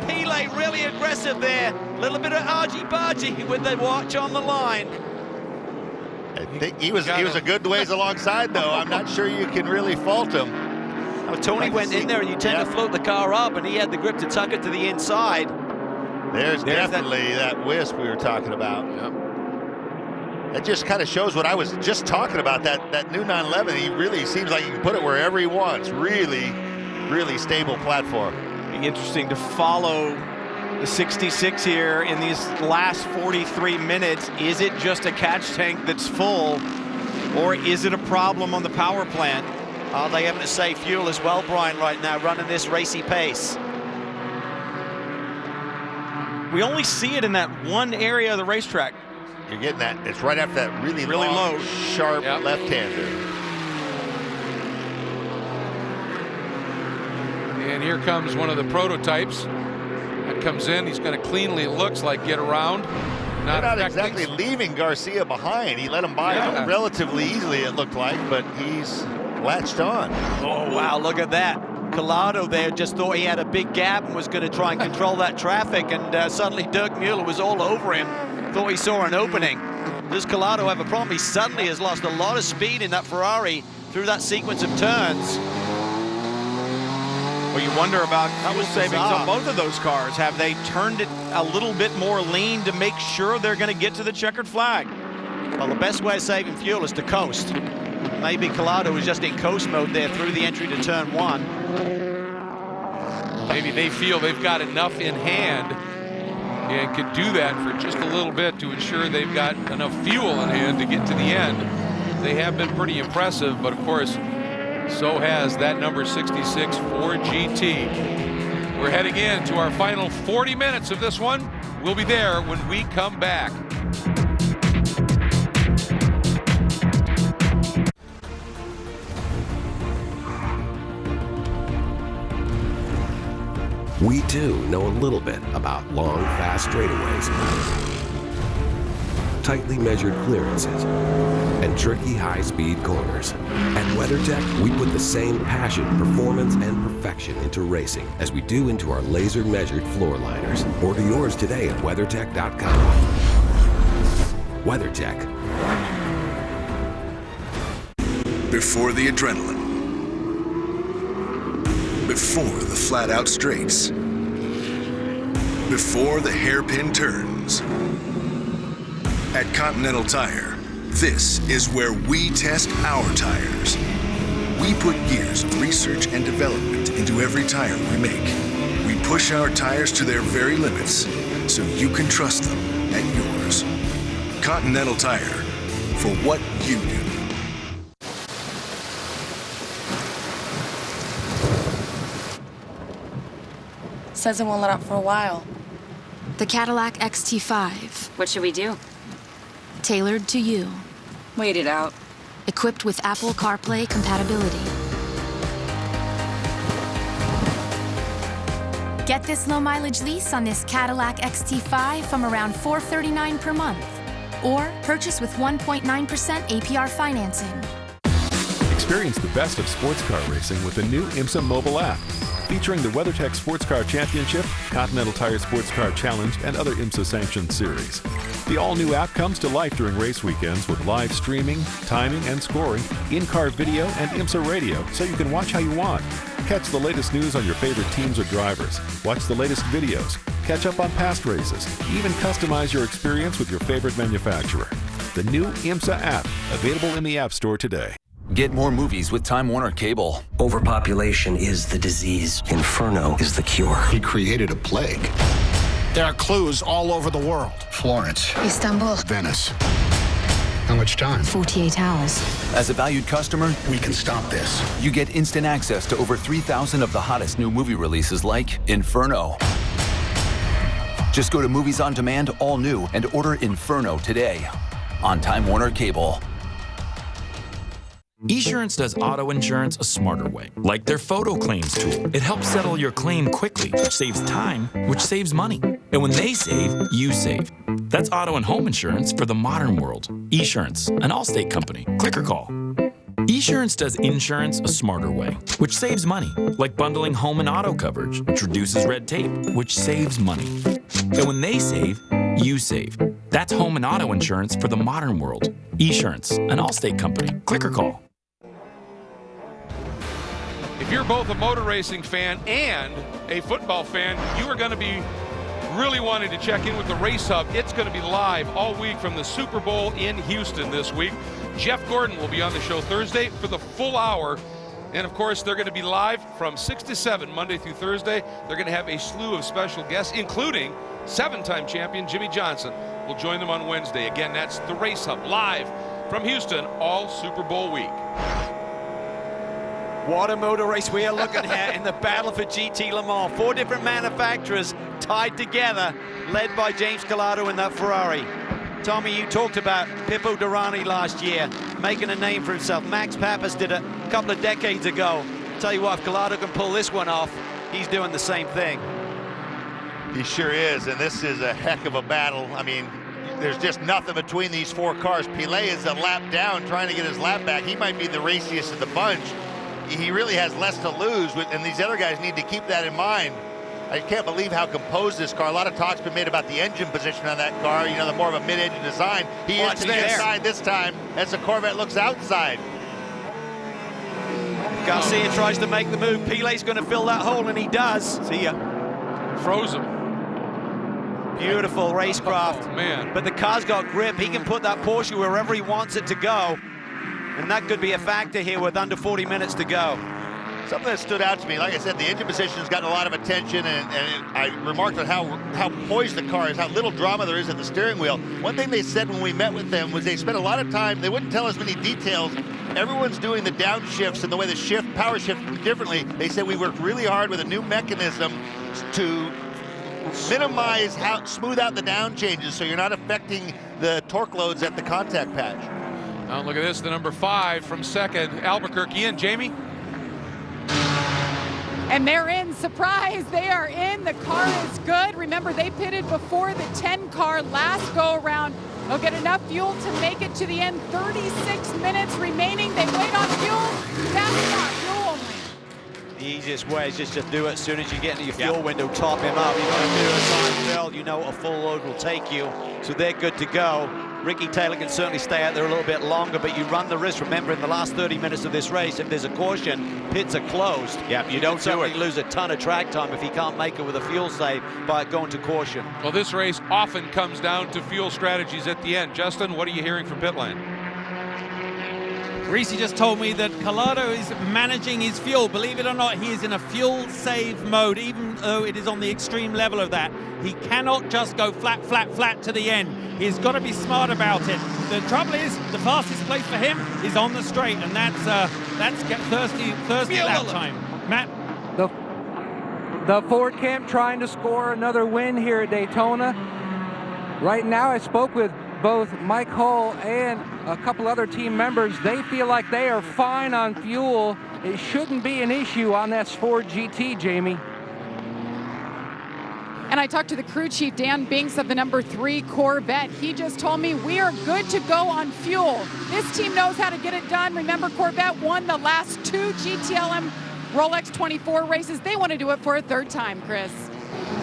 Pilet really aggressive there. A little bit of argy-bargy with the watch on the line. I think he was a good ways alongside, though. I'm not sure you can really fault him. Well, Tony went in there, and you tend to float the car up, and he had the grip to tuck it to the inside. There's definitely that wisp we were talking about. Yep. It just kind of shows what I was just talking about, that new 911. He really seems like he can put it wherever he wants. Really, really stable platform. Be interesting to follow the 66 here in these last 43 minutes. Is it just a catch tank that's full, or is it a problem on the power plant? Are they having to save fuel as well, Brian, right now, running this racy pace? We only see it in that one area of the racetrack. You're getting that. It's right after that really long, low, sharp left-hander. And here comes one of the prototypes. That comes in. He's going to cleanly, looks like, get around. They're not exactly leaving Garcia behind. He let him by relatively easily, it looked like, but he's latched on. Oh, wow, look at that. Collado there just thought he had a big gap and was going to try and control that traffic, and suddenly Dirk Mueller was all over him. Thought he saw an opening. Does Collado have a problem? He suddenly has lost a lot of speed in that Ferrari through that sequence of turns. Well, you wonder about fuel savings on both of those cars. Have they turned it a little bit more lean to make sure they're going to get to the checkered flag? Well, the best way of saving fuel is to coast. Maybe Collado was just in coast mode there through the entry to turn one. Maybe they feel they've got enough in hand and could do that for just a little bit to ensure they've got enough fuel in hand to get to the end. They have been pretty impressive, but of course, so has that number 66 Ford GT. We're heading in to our final 40 minutes of this one. We'll be there when we come back. We too know a little bit about long, fast straightaways, tightly measured clearances, and tricky high-speed corners. At WeatherTech, we put the same passion, performance, and perfection into racing as we do into our laser-measured floor liners. Order yours today at WeatherTech.com. WeatherTech. Before the adrenaline. Before the flat-out straights. Before the hairpin turns. At Continental Tire, this is where we test our tires. We put years of research and development into every tire we make. We push our tires to their very limits so you can trust them at yours. Continental Tire, for what you do. Says it won't let up for a while. The Cadillac XT5. What should we do? Tailored to you. Wait it out. Equipped with Apple CarPlay compatibility. Get this low mileage lease on this Cadillac XT5 from around $439 per month. Or purchase with 1.9% APR financing. Experience the best of sports car racing with the new IMSA mobile app. Featuring the WeatherTech Sports Car Championship, Continental Tire Sports Car Challenge, and other IMSA-sanctioned series. The all-new app comes to life during race weekends with live streaming, timing, and scoring, in-car video, and IMSA radio, so you can watch how you want. Catch the latest news on your favorite teams or drivers. Watch the latest videos. Catch up on past races. Even customize your experience with your favorite manufacturer. The new IMSA app, available in the App Store today. Get more movies with Time Warner Cable. Overpopulation is the disease. Inferno is the cure. He created a plague. There are clues all over the world. Florence. Istanbul. Venice. How much time? 48 hours. As a valued customer, we can stop this. You get instant access to over 3,000 of the hottest new movie releases like Inferno. Just go to Movies on Demand, all new, and order Inferno today on Time Warner Cable. Esurance does auto insurance a smarter way, like their photo claims tool. It helps settle your claim quickly, which saves time, which saves money. And when they save, you save. That's auto and home insurance for the modern world. Esurance, an Allstate company. Click or call. Esurance does insurance a smarter way, which saves money, like bundling home and auto coverage, which reduces red tape, which saves money. And when they save, you save. That's home and auto insurance for the modern world. Esurance, an Allstate company. Click or call. If you're both a motor racing fan and a football fan, you are going to be really wanting to check in with the Race Hub. It's going to be live all week from the Super Bowl in Houston this week. Jeff Gordon will be on the show Thursday for the full hour. And of course, they're going to be live from 6 to 7, Monday through Thursday. They're going to have a slew of special guests, including 7-time champion Jimmy Johnson will join them on Wednesday. Again, that's the Race Hub live from Houston all Super Bowl week. What a motor race we are looking at in the battle for GT Le Mans. 4 different manufacturers tied together, led by James Calado in that Ferrari. Tommy, you talked about Pippo Durrani last year, making a name for himself. Max Pappas did it a couple of decades ago. Tell you what, if Calado can pull this one off, he's doing the same thing. He sure is, and this is a heck of a battle. I mean, there's just nothing between these 4 cars. Pilet is a lap down, trying to get his lap back. He might be the raciest of the bunch. He really has less to lose, and these other guys need to keep that in mind. I can't believe how composed this car. A lot of talk's been made about the engine position on that car, you know, the more of a mid-engine design. He is to the inside this time as the Corvette looks outside. Garcia tries to make the move. Pilet's going to fill that hole, and he does. See ya. Froze him. Beautiful racecraft. Oh, man. But the car's got grip. He can put that Porsche wherever he wants it to go. And that could be a factor here with under 40 minutes to go. Something that stood out to me, like I said, the engine position has gotten a lot of attention, and I remarked on how poised the car is, how little drama there is at the steering wheel. One thing they said when we met with them was they spent a lot of time, they wouldn't tell us many details. Everyone's doing the downshifts and the way the power shift differently. They said we worked really hard with a new mechanism to minimize smooth out the down changes so you're not affecting the torque loads at the contact patch. Now look at this, the number 5 from second, Albuquerque in. Jamie? And they're in. Surprise, they are in. The car is good. Remember, they pitted before the 10 car last go around. They'll get enough fuel to make it to the end. 36 minutes remaining. They wait on fuel. That's not fuel only. The easiest way is just to do it as soon as you get into your fuel window, top him up. You've got to do a time fill. You know what a full load will take you. So they're good to go. Ricky Taylor can certainly stay out there a little bit longer, but you run the risk. Remember, in the last 30 minutes of this race, if there's a caution, pits are closed. Yeah, you don't certainly lose a ton of track time if he can't make it with a fuel save by going to caution. Well, this race often comes down to fuel strategies at the end. Justin, what are you hearing from pit lane? Reese just told me that Collado is managing his fuel. Believe it or not, he is in a fuel save mode, even though it is on the extreme level of that. He cannot just go flat, flat, flat to the end. He's got to be smart about it. The trouble is, the fastest place for him is on the straight, and that's get thirsty lap time. Matt? The Ford camp trying to score another win here at Daytona. Right now, I spoke with both Mike Hull and a couple other team members. They feel like they are fine on fuel. It shouldn't be an issue on that Ford GT, Jamie. And I talked to the crew chief, Dan Binks, of the number 3 Corvette. He just told me we are good to go on fuel. This team knows how to get it done. Remember, Corvette won the last 2 GTLM Rolex 24 races. They want to do it for a 3rd time, Chris.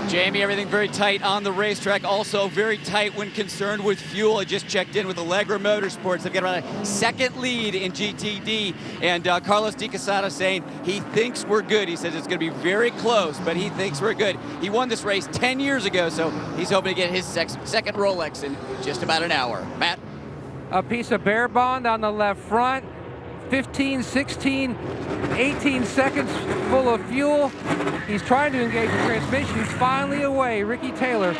Jamie, everything very tight on the racetrack. Also very tight when concerned with fuel. I just checked in with Allegra Motorsports. They've got about a 2nd lead in GTD. And Carlos Di Casado saying he thinks we're good. He says it's going to be very close, but he thinks we're good. He won this race 10 years ago, so he's hoping to get his second Rolex in just about an hour. Matt? A piece of bare bond on the left front. 15, 16, 18 seconds full of fuel. He's trying to engage the transmission. He's finally away. Ricky Taylor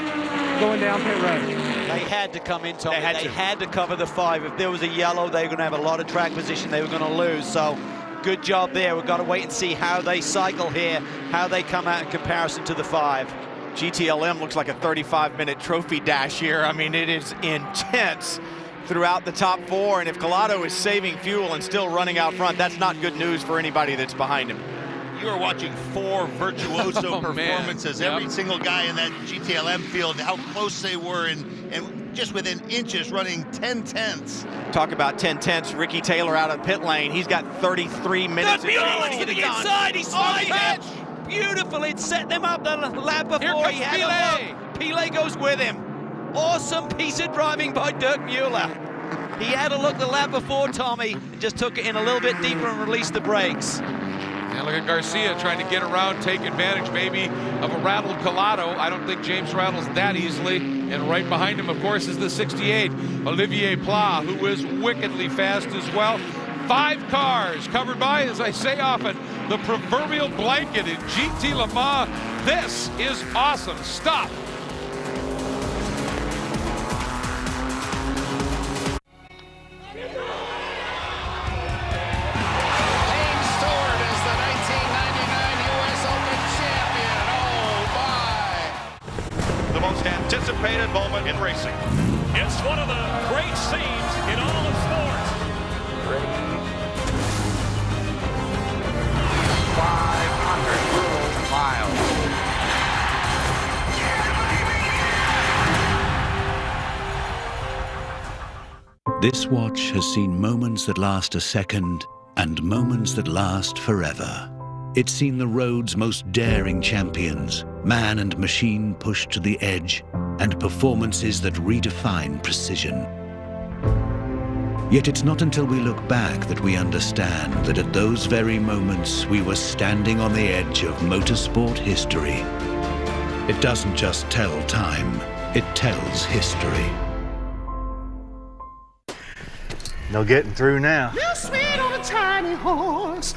going down pit road. They had to come in, Tommy. They had to cover the 5. If there was a yellow, they were going to have a lot of track position. They were going to lose. So good job there. We've got to wait and see how they cycle here, how they come out in comparison to the 5. GTLM looks like a 35-minute trophy dash here. I mean, it is intense throughout the top 4, and if Collado is saving fuel and still running out front, that's not good news for anybody that's behind him. You are watching 4 virtuoso performances. Every single guy in that GTLM field, how close they were, and just within inches running 10/10ths. Talk about 10/10ths. Ricky Taylor out of pit lane. He's got 33 minutes to get it done. Inside, he slides it. Beautiful. It set them up the lap before. Here comes he had a look. Pile goes with him. Awesome piece of driving by Dirk Mueller. He had a look the lap before, Tommy, and just took it in a little bit deeper and released the brakes. And look at Garcia trying to get around, take advantage maybe of a rattled Collado. I don't think James rattles that easily. And right behind him, of course, is the 68, Olivier Pla, who is wickedly fast as well. 5 cars covered by, as I say often, the proverbial blanket in GT Le Mans. This is awesome. Stop. Anticipated moment in racing. It's one of the great scenes in all of sports. 500 miles. This watch has seen moments that last a second and moments that last forever. It's seen the road's most daring champions, man and machine pushed to the edge, and performances that redefine precision. Yet it's not until we look back that we understand that at those very moments we were standing on the edge of motorsport history. It doesn't just tell time, it tells history. No getting through now. You're sweet on a tiny horse.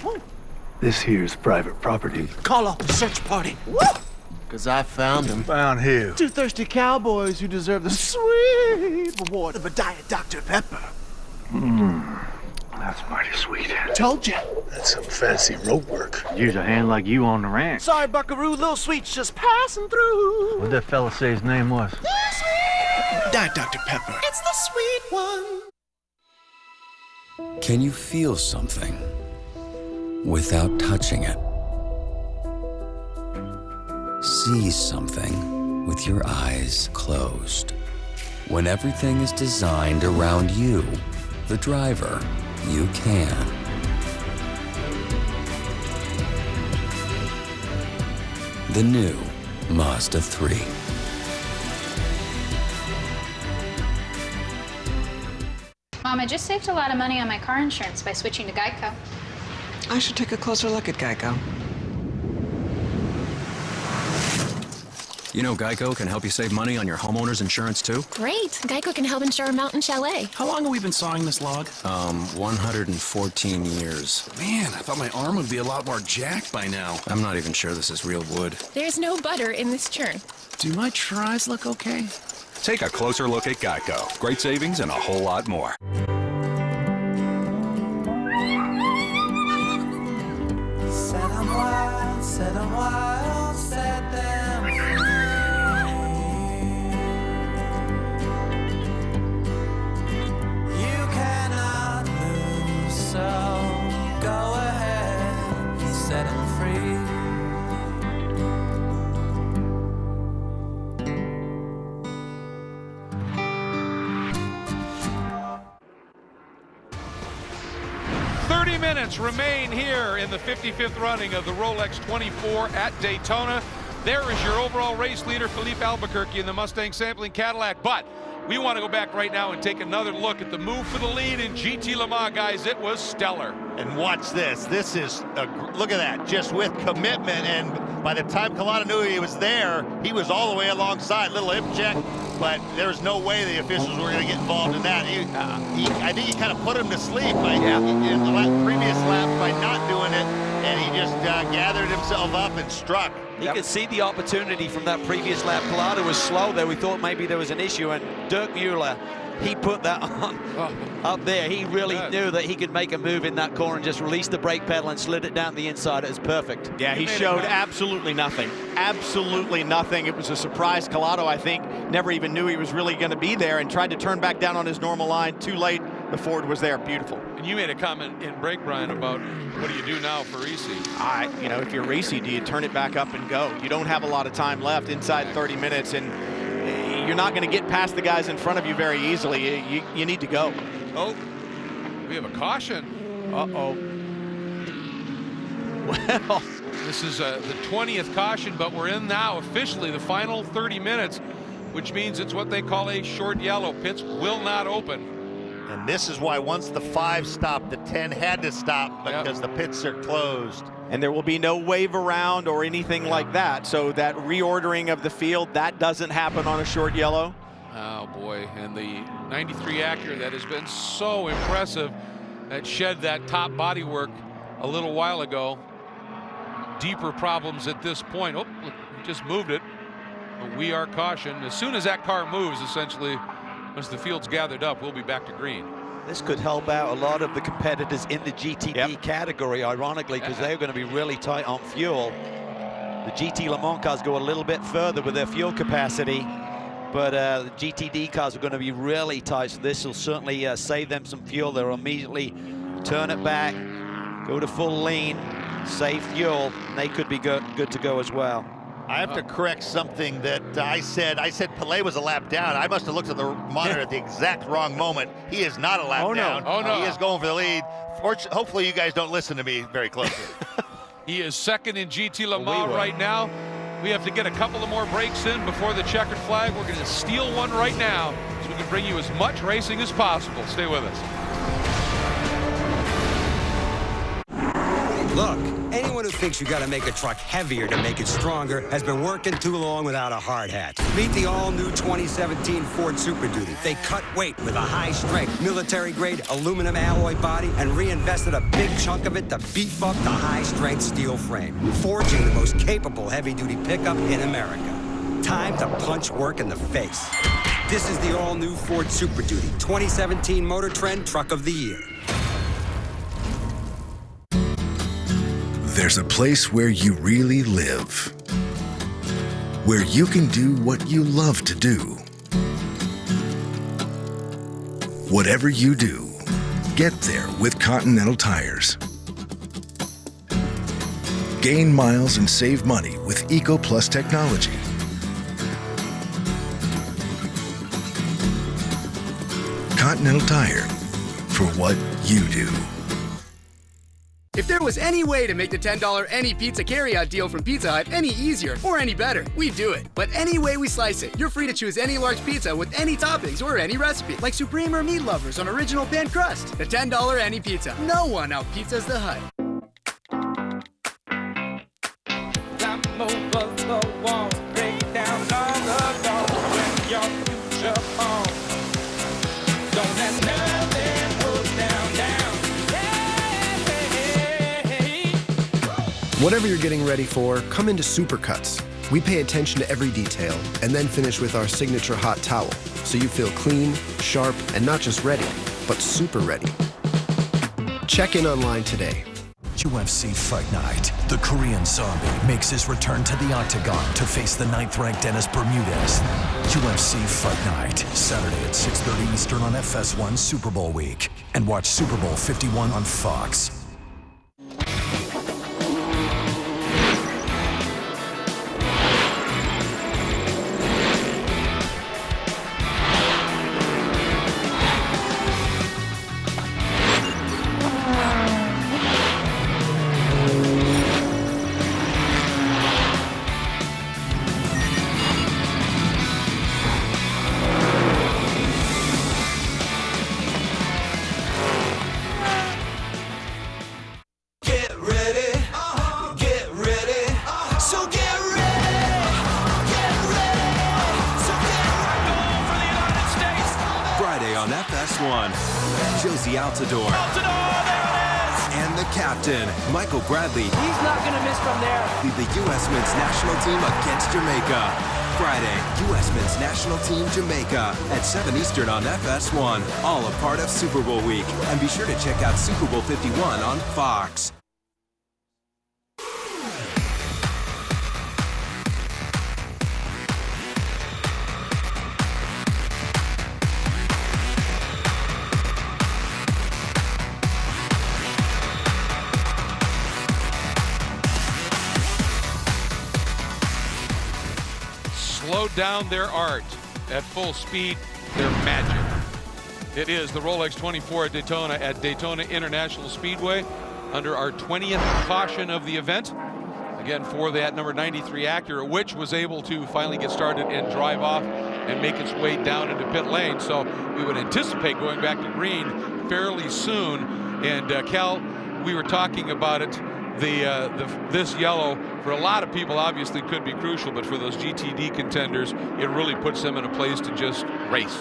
This here's private property. Call off the search party. Because I found him. Found who? 2 thirsty cowboys who deserve the sweet reward of a Diet Dr. Pepper. That's mighty sweet. Told you. That's some fancy rope work. Use a hand like you on the ranch. Sorry, Buckaroo. Little Sweet's just passing through. What'd that fella say his name was? Diet Dr. Pepper. It's the sweet one. Can you feel something without touching it? See something with your eyes closed. When everything is designed around you, the driver, you can. The new Mazda 3. Mom, I just saved a lot of money on my car insurance by switching to Geico. I should take a closer look at Geico. You know Geico can help you save money on your homeowner's insurance too? Great. Geico can help insure a mountain chalet. How long have we been sawing this log? 114 years. Man, I thought my arm would be a lot more jacked by now. I'm not even sure this is real wood. There's no butter in this churn. Do my tries look okay? Take a closer look at Geico. Great savings and a whole lot more. Set them wild, set them wild, set them free. You cannot lose, so go ahead, set them free. 30 minutes remain here in the 55th running of the Rolex 24 at Daytona. There is your overall race leader, Philippe Albuquerque, in the Mustang Sampling Cadillac. But we want to go back right now and take another look at the move for the lead in GT Le Mans, guys. It was stellar. And watch this. This is, look at that, just with commitment. And by the time Collado knew he was there, he was all the way alongside. Little hip check, but there's no way the officials were going to get involved in that. I think he kind of put him to sleep in the previous lap by not doing it, and he just gathered himself up and struck. You could see the opportunity from that previous lap. Collado was slow there. We thought maybe there was an issue, and Dirk Mueller, he put that on up there. He really knew that he could make a move in that corner and just release the brake pedal and slid it down the inside. It was perfect. Yeah, he showed absolutely nothing. Absolutely nothing. It was a surprise. Collado, I think, never even knew he was really going to be there and tried to turn back down on his normal line. Too late. The Ford was there. Beautiful. And you made a comment in break, Brian, about what do you do now for Risi? You know, if you're Risi, do you turn it back up and go? You don't have a lot of time left inside 30 minutes, and you're not going to get past the guys in front of you very easily. You need to go. Oh, we have a caution. Uh-oh. Well, this is the 20th caution, but we're in now officially the final 30 minutes, which means it's what they call a short yellow. Pits will not open. And this is why once the 5 stopped, the 10 had to stop because the pits are closed. And there will be no wave around or anything like that. So that reordering of the field, that doesn't happen on a short yellow. Oh boy, and the 93 Acura that has been so impressive, that shed that top bodywork a little while ago. Deeper problems at this point. Oh, look, he just moved it. But we are cautioned. As soon as that car moves, essentially, once the field's gathered up, we'll be back to green. This could help out a lot of the competitors in the GTD category, ironically, because they're going to be really tight on fuel. The GT Le Mans cars go a little bit further with their fuel capacity, but the GTD cars are going to be really tight, so this will certainly save them some fuel. They'll immediately turn it back, go to full lean, save fuel, and they could be good to go as well. I have to correct something that I said. I said Pelé was a lap down. I must have looked at the monitor at the exact wrong moment. He is not a lap down. Oh, no. He is going for the lead. Hopefully you guys don't listen to me very closely. He is second in GT Le Mans right now. We have to get a couple of more breaks in before the checkered flag. We're going to steal one right now so we can bring you as much racing as possible. Stay with us. Look, anyone who thinks you got to make a truck heavier to make it stronger has been working too long without a hard hat. Meet the all-new 2017 Ford Super Duty. They cut weight with a high-strength, military-grade aluminum alloy body and reinvested a big chunk of it to beef up the high-strength steel frame, forging the most capable heavy-duty pickup in America. Time to punch work in the face. This is the all-new Ford Super Duty 2017 Motor Trend Truck of the Year. There's a place where you really live, where you can do what you love to do. Whatever you do, get there with Continental Tires. Gain miles and save money with Eco Plus technology. Continental Tire, for what you do. If there was any way to make the $10 any pizza carryout deal from Pizza Hut any easier or any better, we'd do it. But any way we slice it, you're free to choose any large pizza with any toppings or any recipe, like Supreme or Meat Lovers on original pan crust. The $10 any pizza. No one out-pizzas the Hut. Whatever you're getting ready for, come into Supercuts. We pay attention to every detail and then finish with our signature hot towel, so you feel clean, sharp, and not just ready, but super ready. Check in online today. UFC Fight Night. The Korean Zombie makes his return to the octagon to face the 9th-ranked Dennis Bermudez. UFC Fight Night, Saturday at 6:30 Eastern on FS1 Super Bowl week. And watch Super Bowl 51 on Fox. Michael Bradley. He's not going to miss from there. Lead the U.S. men's national team against Jamaica. Friday, U.S. men's national team Jamaica at 7 Eastern on FS1. All a part of Super Bowl week. And be sure to check out Super Bowl 51 on Fox. Slow down their art. At full speed, their magic. It is the Rolex 24 at Daytona International Speedway under our 20th caution of the event. Again, for that number 93 Acura, which was able to finally get started and drive off and make its way down into pit lane. So we would anticipate going back to green fairly soon. And Cal, we were talking about it. This yellow for a lot of people obviously could be crucial, but for those GTD contenders, it really puts them in a place to just race.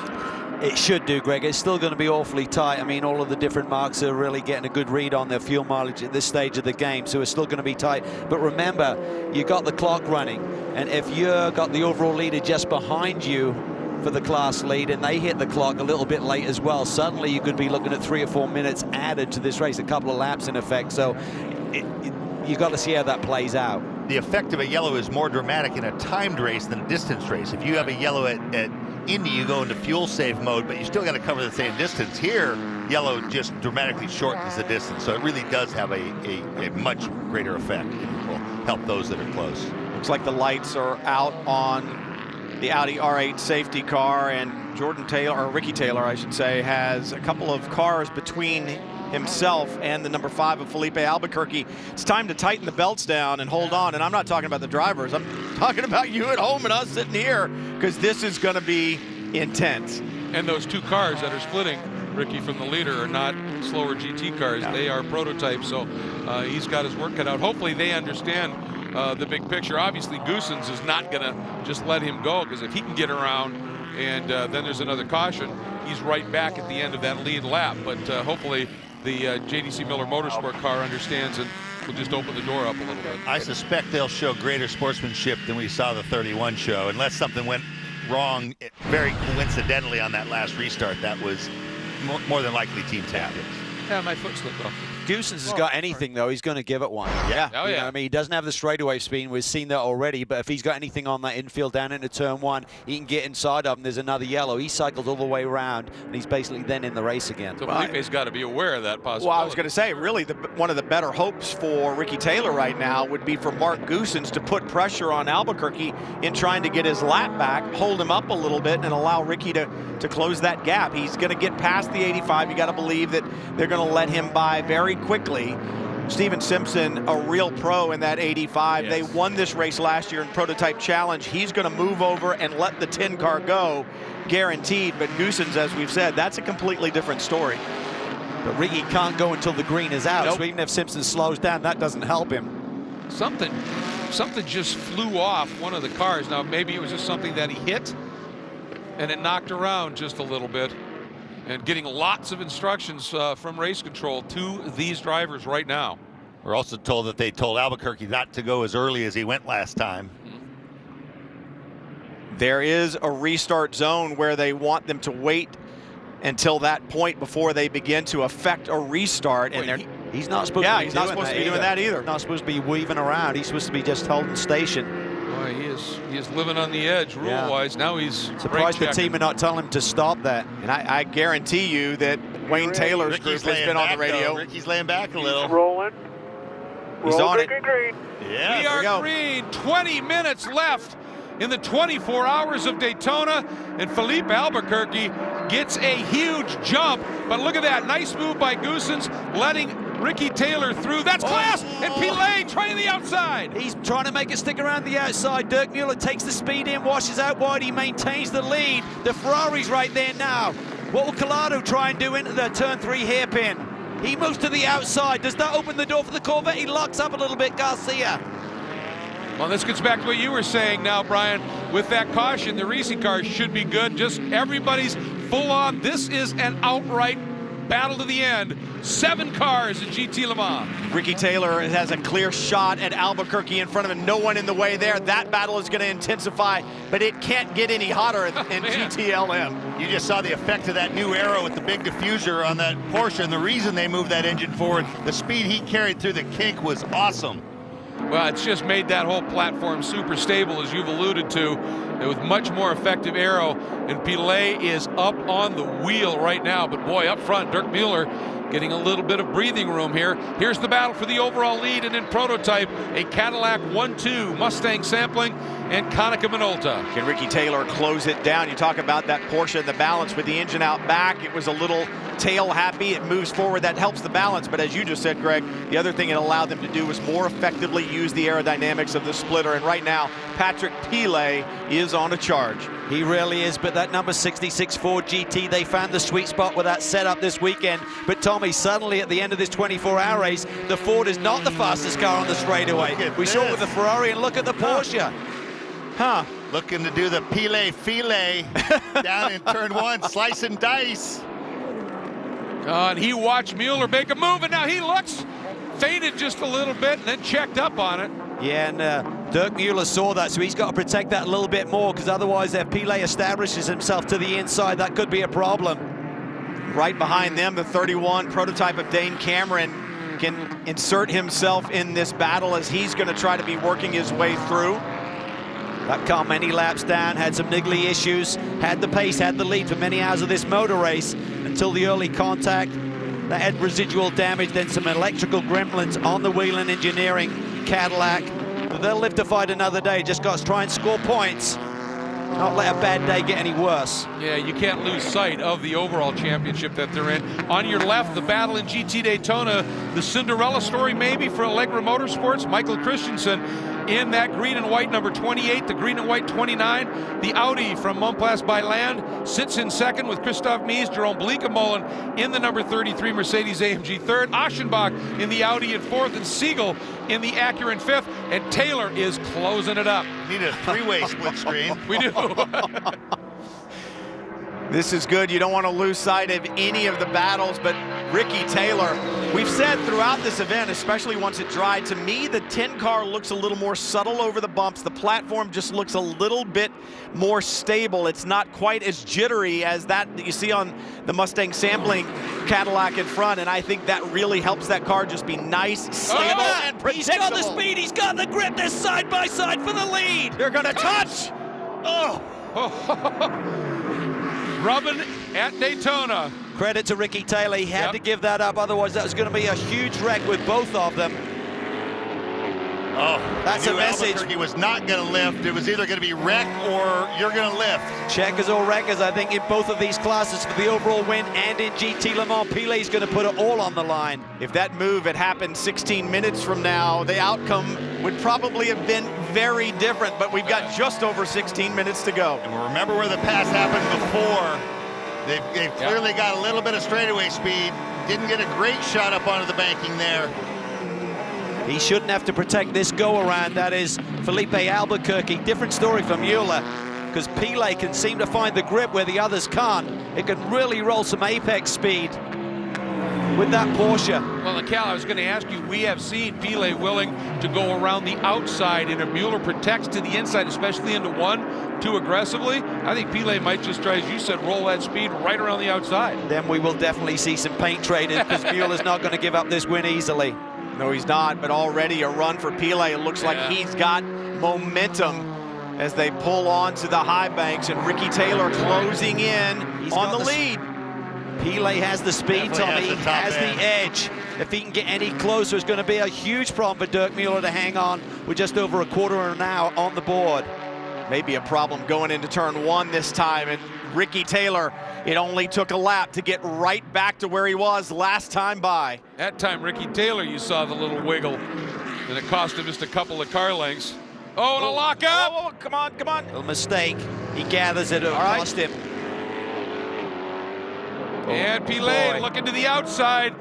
It should do, Greg. It's still going to be awfully tight. I mean, all of the different marks are really getting a good read on their fuel mileage at this stage of the game, so it's still going to be tight. But remember, you got the clock running, and if you've got the overall leader just behind you for the class lead and they hit the clock a little bit late as well, suddenly you could be looking at 3 or 4 minutes added to this race, a couple of laps in effect. So you've got to see how that plays out. The effect of a yellow is more dramatic in a timed race than a distance race. If you have a yellow at Indy, you go into fuel save mode, but you still got to cover the same distance. Here, yellow just dramatically shortens the distance, so it really does have a much greater effect. It will help those that are close. Looks like the lights are out on the Audi R8 safety car, and Jordan Taylor, or Ricky Taylor, I should say, has a couple of cars between himself and the number 5 of Felipe Albuquerque. It's time to tighten the belts down and hold on. And I'm not talking about the drivers. I'm talking about you at home and us sitting here, because this is going to be intense. And those 2 cars that are splitting, Ricky, from the leader are not slower GT cars. No. They are prototypes, so he's got his work cut out. Hopefully they understand the big picture. Obviously, Goossens is not going to just let him go, because if he can get around and then there's another caution, he's right back at the end of that lead lap. But hopefully the JDC Miller Motorsport car understands and will just open the door up a little bit. I suspect they'll show greater sportsmanship than we saw the 31 show, unless something went wrong very coincidentally on that last restart. That was more than likely team tactics. Yeah, my foot slipped off. Goosens has got anything, though, he's going to give it one. Yeah. Oh, You yeah. know, I mean, he doesn't have the straightaway speed. We've seen that already. But if he's got anything on that infield down into turn one, he can get inside of him. There's another yellow. He cycles all the way around, and he's basically then in the race again. So Felipe's got to be aware of that possibility. Well, I was going to say, really, one of the better hopes for Ricky Taylor right now would be for Mark Goosens to put pressure on Albuquerque in trying to get his lap back, hold him up a little bit, and allow Ricky to close that gap. He's going to get past the 85. You got to believe that they're going to let him by very quickly. Steven Simpson, a real pro in that 85. Yes. They won this race last year in Prototype Challenge. He's going to move over and let the 10 car go, guaranteed. But Goosens, as we've said, that's a completely different story. But Ricky can't go until the green is out. Nope. So even if Simpson slows down, that doesn't help him. Something just flew off one of the cars. Now, maybe it was just something that he hit, and it knocked around just a little bit. And getting lots of instructions from race control to these drivers right now. We're also told that they told Albuquerque not to go as early as he went last time. There is a restart zone where they want them to wait until that point before they begin to affect a restart. And he's not supposed to be he's not supposed to be doing that either. Not supposed to be weaving around. He's supposed to be just holding station. Boy, he is living on the edge rule-wise. Now he's surprised the team are not telling him to stop that. And I guarantee you that Wayne Taylor's group has been on the radio. Ricky's laying back a little. He's rolling. He's on it. Green. Yeah, we are green. 20 minutes left in the 24 hours of Daytona, and Felipe Albuquerque gets a huge jump. But look at that, nice move by Goosens, letting Ricky Taylor through. That's class, and Pilet trying the outside. He's trying to make it stick around the outside. Dirk Mueller takes the speed in, washes out wide. He maintains the lead. The Ferrari's right there now. What will Collado try and do into the turn 3 hairpin? He moves to the outside. Does that open the door for the Corvette? He locks up a little bit, Garcia. Well, this gets back to what you were saying now, Brian. With that caution, the racing cars should be good. Just everybody's full on. This is an outright battle to the end. 7 cars in GT Le Mans. Ricky Taylor has a clear shot at Albuquerque in front of him. No one in the way there. That battle is going to intensify, but it can't get any hotter in GTLM. You just saw the effect of that new aero with the big diffuser on that Porsche, and the reason they moved that engine forward, the speed he carried through the kink was awesome. Well, it's just made that whole platform super stable, as you've alluded to, with much more effective aero. And Pilet is up on the wheel right now. But boy, up front, Dirk Mueller getting a little bit of breathing room here. Here's the battle for the overall lead, and in Prototype, a Cadillac 1-2 Mustang sampling and Konica Minolta. Can Ricky Taylor close it down? You talk about that Porsche and the balance with the engine out back. It was a little tail happy. It moves forward. That helps the balance. But as you just said, Greg, the other thing it allowed them to do was more effectively use the aerodynamics of the splitter. And right now, Patrick Pilet is on a charge. He really is, but that number 66 Ford GT, they found the sweet spot with that setup this weekend. But Tommy, suddenly at the end of this 24-hour race, the Ford is not the fastest car on the straightaway. We saw it with the Ferrari, and look at the Porsche. Looking to do the Pilet filet down in turn 1, slice and dice. And he watched Mueller make a move, and now he looks, faded just a little bit, and then checked up on it. Yeah, and Dirk Mueller saw that, so he's got to protect that a little bit more, because otherwise if Pilet establishes himself to the inside, that could be a problem. Right behind them, the 31 prototype of Dane Cameron can insert himself in this battle as he's going to try to be working his way through. That car many laps down, had some niggly issues, had the pace, had the lead for many hours of this motor race until the early contact. That had residual damage, then some electrical gremlins on the wheel and engineering Cadillac. But they'll live to fight another day. Just got to try and score points. Not let a bad day get any worse. Yeah, you can't lose sight of the overall championship that they're in. On your left, the battle in GT Daytona, the Cinderella story maybe for Allegra Motorsports. Michael Christensen in that green and white number 28, the green and white 29. The Audi from Montplace by Land sits in second with Christoph Mies, Jerome Bleekemolen in the number 33 Mercedes-AMG third. Aschenbach in the Audi in fourth, and Siegel in the Acura in fifth. And Taylor is closing it up. Need a three-way split screen. We do. This is good. You don't want to lose sight of any of the battles, but Ricky Taylor We've said throughout this event, especially once it dried, to me the 10 car looks a little more subtle over the bumps. The platform just looks a little bit more stable. It's not quite as jittery as that you see on the Mustang sampling Cadillac in front, and I think that really helps that car just be nice, stable, and predictable. He's got the speed, he's got the grip, they're side by side for the lead. They're gonna touch. Oh. Rubbing at Daytona. Credit to Ricky Taylor, he had to give that up, otherwise that was going to be a huge wreck with both of them. Oh, that's a message. Albuquerque was not going to lift. It was either going to be wreck or you're going to lift. Checkers or wreckers, I think in both of these classes for the overall win and in GT Le Mans, Pilet's going to put it all on the line. If that move had happened 16 minutes from now, the outcome would probably have been very different, but we've got just over 16 minutes to go. And remember where the pass happened before. They've clearly got a little bit of straightaway speed. Didn't get a great shot up onto the banking there. He shouldn't have to protect this go-around. That is Felipe Albuquerque. Different story from Mueller, because Pilet can seem to find the grip where the others can't. It can really roll some apex speed with that Porsche. Well, and Cal, I was going to ask you, we have seen Pilet willing to go around the outside, and if Mueller protects to the inside, especially into one, too aggressively, I think Pilet might just try, as you said, roll that speed right around the outside. Then we will definitely see some paint traded, because Mueller's not going to give up this win easily. No, he's not, but already a run for Pilet. It looks like he's got momentum as they pull on to the high banks, and Ricky Taylor closing in on the lead. Pilet has the speed, Tommy. He has the edge. If he can get any closer, it's going to be a huge problem for Dirk Mueller to hang on with just over a quarter of an hour on the board. Maybe a problem going into turn one this time, and Ricky Taylor, it only took a lap to get right back to where he was last time by. That time, Ricky Taylor, you saw the little wiggle, and it cost him just a couple of car lengths. Oh, and a lockup! Oh, come on, come on. A mistake. He gathers it. It'll cost him. And Pilet looking to the outside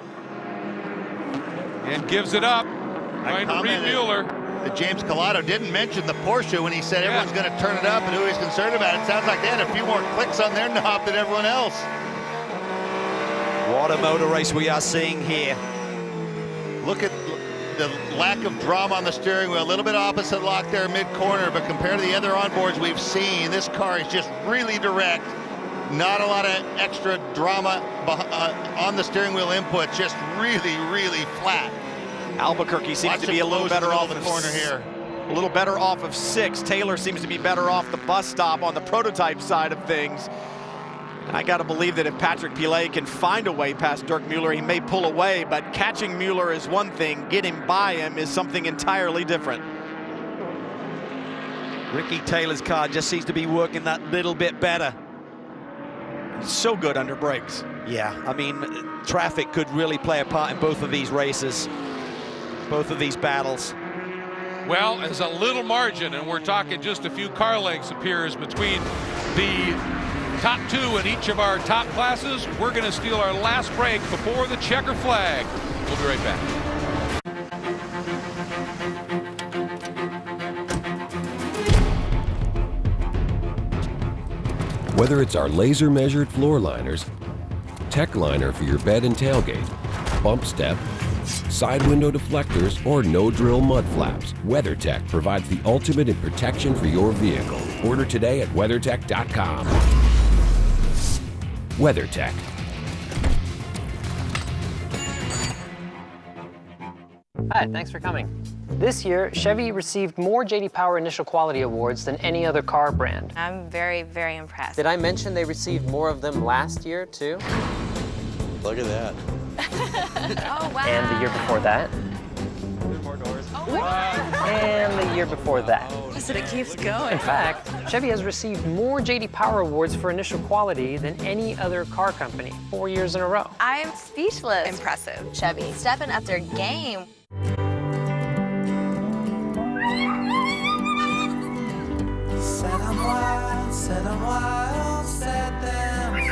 and gives it up. Trying to read Mueller. That James Collado didn't mention the Porsche when he said everyone's going to turn it up and who he's concerned about. It sounds like they had a few more clicks on their knob than everyone else. What a motor race we are seeing here. Look at the lack of drama on the steering wheel. A little bit opposite lock there mid-corner, but compared to the other onboards we've seen, this car is just really direct. Not a lot of extra drama on the steering wheel input, just really, really flat. Albuquerque seems to be a little better off the corner here. A little better off of 6. Taylor seems to be better off the bus stop on the prototype side of things. I got to believe that if Patrick Pilet can find a way past Dirk Mueller, he may pull away, but catching Mueller is one thing, getting by him is something entirely different. Ricky Taylor's car just seems to be working that little bit better. So good under brakes. Yeah, I mean, traffic could really play a part in both of these races, both of these battles. Well, as a little margin, and we're talking just a few car lengths appears between the top 2 in each of our top classes, we're going to steal our last break before the checker flag. We'll be right back. Whether it's our laser measured floor liners, tech liner for your bed and tailgate, bump step, side window deflectors, or no drill mud flaps, WeatherTech provides the ultimate in protection for your vehicle. Order today at WeatherTech.com. WeatherTech. Hi, thanks for coming. This year, Chevy received more J.D. Power Initial Quality Awards than any other car brand. I'm very, very impressed. Did I mention they received more of them last year, too? Look at that. Oh, wow. And the year before that. More doors. And the year before that. Listen, it keeps going. In fact, Chevy has received more J.D. Power Awards for initial quality than any other car company, 4 years in a row. I am speechless. Impressive. Chevy, stepping up their game. Set them wild, set them wild, set them free.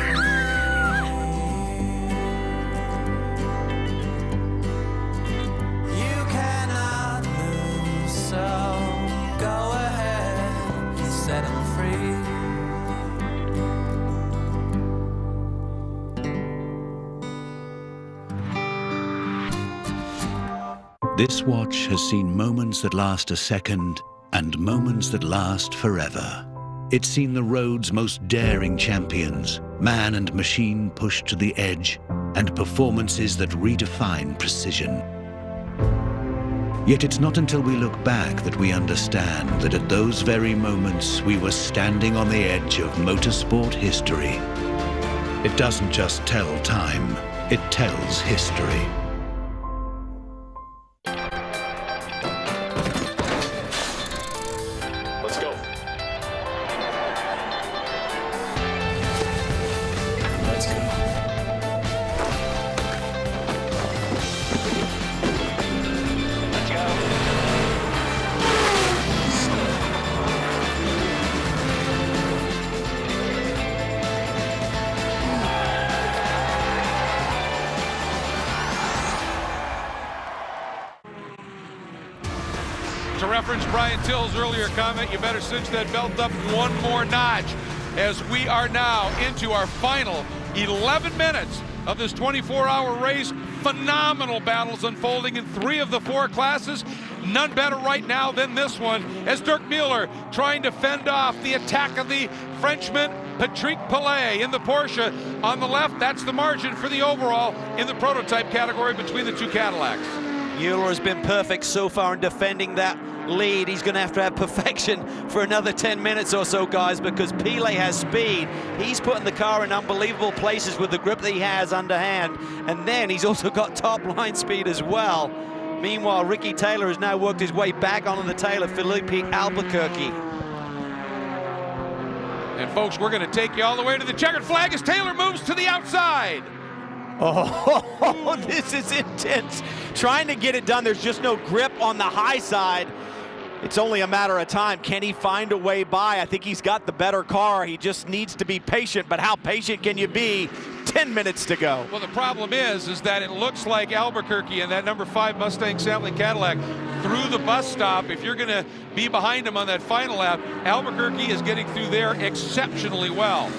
You cannot lose, so go ahead, set them free. This watch has seen moments that last a second and moments that last forever. It's seen the road's most daring champions, man and machine pushed to the edge, and performances that redefine precision. Yet it's not until we look back that we understand that at those very moments we were standing on the edge of motorsport history. It doesn't just tell time, it tells history. Let's go. Let's go. To reference Brian Till's earlier comment, you better cinch that belt up one more notch as we are now into our final 11 minutes of this 24-hour race. Phenomenal battles unfolding in 3 of the 4 classes. None better right now than this one as Dirk Mueller trying to fend off the attack of the Frenchman Patrick Pellet in the Porsche. On the left, that's the margin for the overall in the prototype category between the 2 Cadillacs. Mueller has been perfect so far in defending that lead. He's going to have perfection for another 10 minutes or so, guys, because Pellet has speed. He's putting the car in unbelievable places with the grip that he has underhand, and then he's also got top line speed as well. Meanwhile, Ricky Taylor has now worked his way back on the tail of Felipe Albuquerque. And folks, we're going to take you all the way to the checkered flag as Taylor moves to the outside. Oh, this is intense. Trying to get it done. There's just no grip on the high side. It's only a matter of time. Can he find a way by? I think he's got the better car. He just needs to be patient. But how patient can you be? 10 minutes to go. Well, the problem is that it looks like Albuquerque and that number 5 Mustang sampling Cadillac through the bus stop. If you're going to be behind him on that final lap, Albuquerque is getting through there exceptionally well.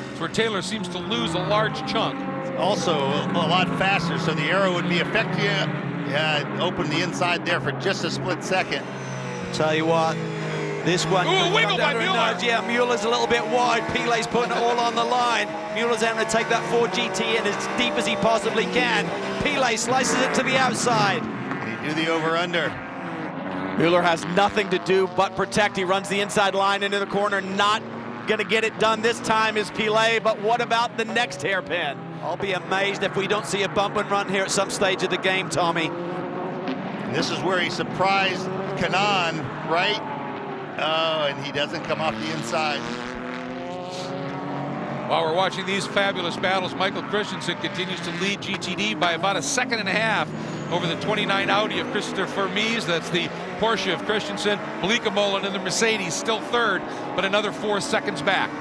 It's where Taylor seems to lose a large chunk. Also a lot faster, so the arrow would be affecting you. Yeah, open the inside there for just a split second. Tell you what, this one. Ooh, wiggle by Mueller. Yeah, Mueller's a little bit wide. Pellet's putting it all on the line. Mueller's having to take that Ford GT in as deep as he possibly can. Pellet slices it to the outside. Can he do the over-under? Mueller has nothing to do but protect. He runs the inside line into the corner. Not going to get it done this time is Pellet, but what about the next hairpin? I'll be amazed if we don't see a bump and run here at some stage of the game, Tommy. And this is where he surprised Kanan, right? Oh, and he doesn't come off the inside. While we're watching these fabulous battles, Michael Christensen continues to lead GTD by about 1.5 seconds over the 29 Audi of Christopher Mies. That's the Porsche of Christensen. Bleekemolen in the Mercedes still third, but another 4 seconds back.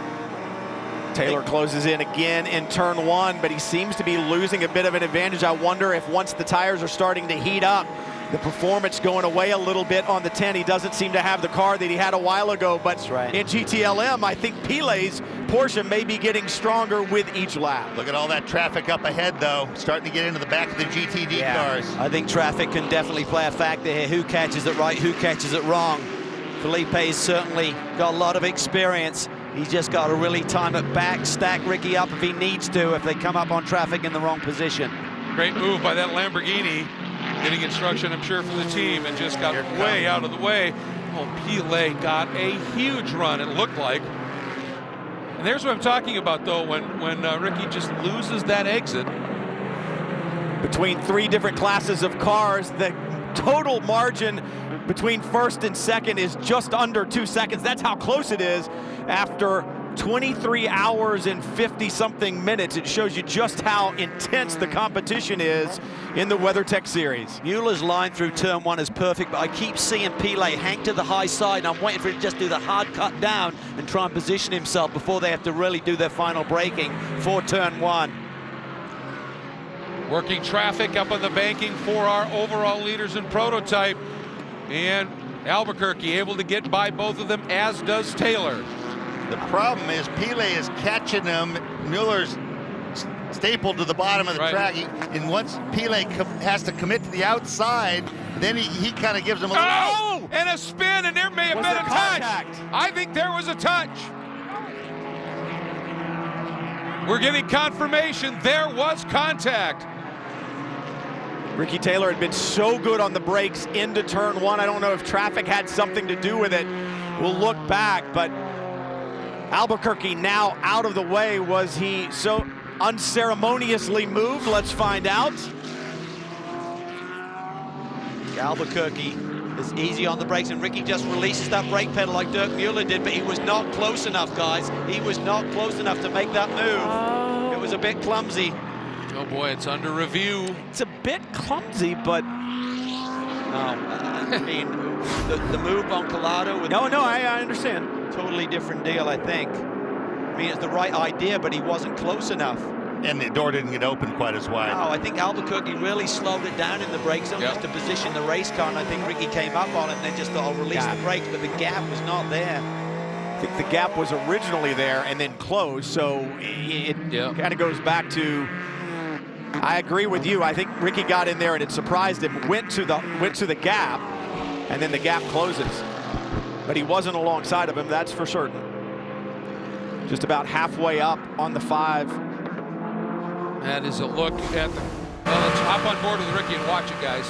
Taylor closes in again in turn 1, but he seems to be losing a bit of an advantage. I wonder if once the tires are starting to heat up, the performance going away a little bit on the 10. He doesn't seem to have the car that he had a while ago, but in GTLM, I think Pellet's Porsche may be getting stronger with each lap. Look at all that traffic up ahead, though. Starting to get into the back of the GTD cars. I think traffic can definitely play a factor here. Who catches it right, who catches it wrong? Felipe's certainly got a lot of experience. He's just got to really time it back, stack Ricky up if he needs to, if they come up on traffic in the wrong position. Great move by that Lamborghini. Getting instruction, I'm sure, from the team, and just got way out of the way. Oh, Pellet got a huge run, it looked like. And there's what I'm talking about, though, when Ricky just loses that exit. Between 3 different classes of cars, the total margin between first and second is just under 2 seconds. That's how close it is after 23 hours and 50-something minutes. It shows you just how intense the competition is in the WeatherTech Series. Mueller's line through turn 1 is perfect, but I keep seeing Pellet hang to the high side, and I'm waiting for him to just do the hard cut down and try and position himself before they have to really do their final braking for turn 1. Working traffic up on the banking for our overall leaders in prototype. And Albuquerque able to get by both of them, as does Taylor. The problem is Pellet is catching him. Mueller's stapled to the bottom of the track. And once Pile has to commit to the outside, then he kind of gives him a little... Oh! And a spin, and there may have been a touch. I think there was a touch. We're getting confirmation there was contact. Ricky Taylor had been so good on the brakes into turn one. I don't know if traffic had something to do with it. We'll look back, but Albuquerque now out of the way. Was he so unceremoniously moved? Let's find out. Albuquerque is easy on the brakes, and Ricky just releases that brake pedal like Dirk Mueller did, but he was not close enough, guys. He was not close enough to make that move. It was a bit clumsy. Oh boy, it's under review. It's a bit clumsy, but I mean, the move on Collado. I understand. Totally different deal, I think. I mean, it's the right idea, but he wasn't close enough. And the door didn't get open quite as wide. No, I think Albuquerque really slowed it down in the brake zone just to position the race car, and I think Ricky came up on it and then just thought, I'll release the brakes, but the gap was not there. I think the gap was originally there and then closed, so it kind of goes back to, I agree with you. I think Ricky got in there and it surprised him, went to the gap, and then the gap closes. But he wasn't alongside of him, that's for certain. Just about halfway up on the 5. That is a look at the... Well, let's hop on board with Ricky and watch it, guys.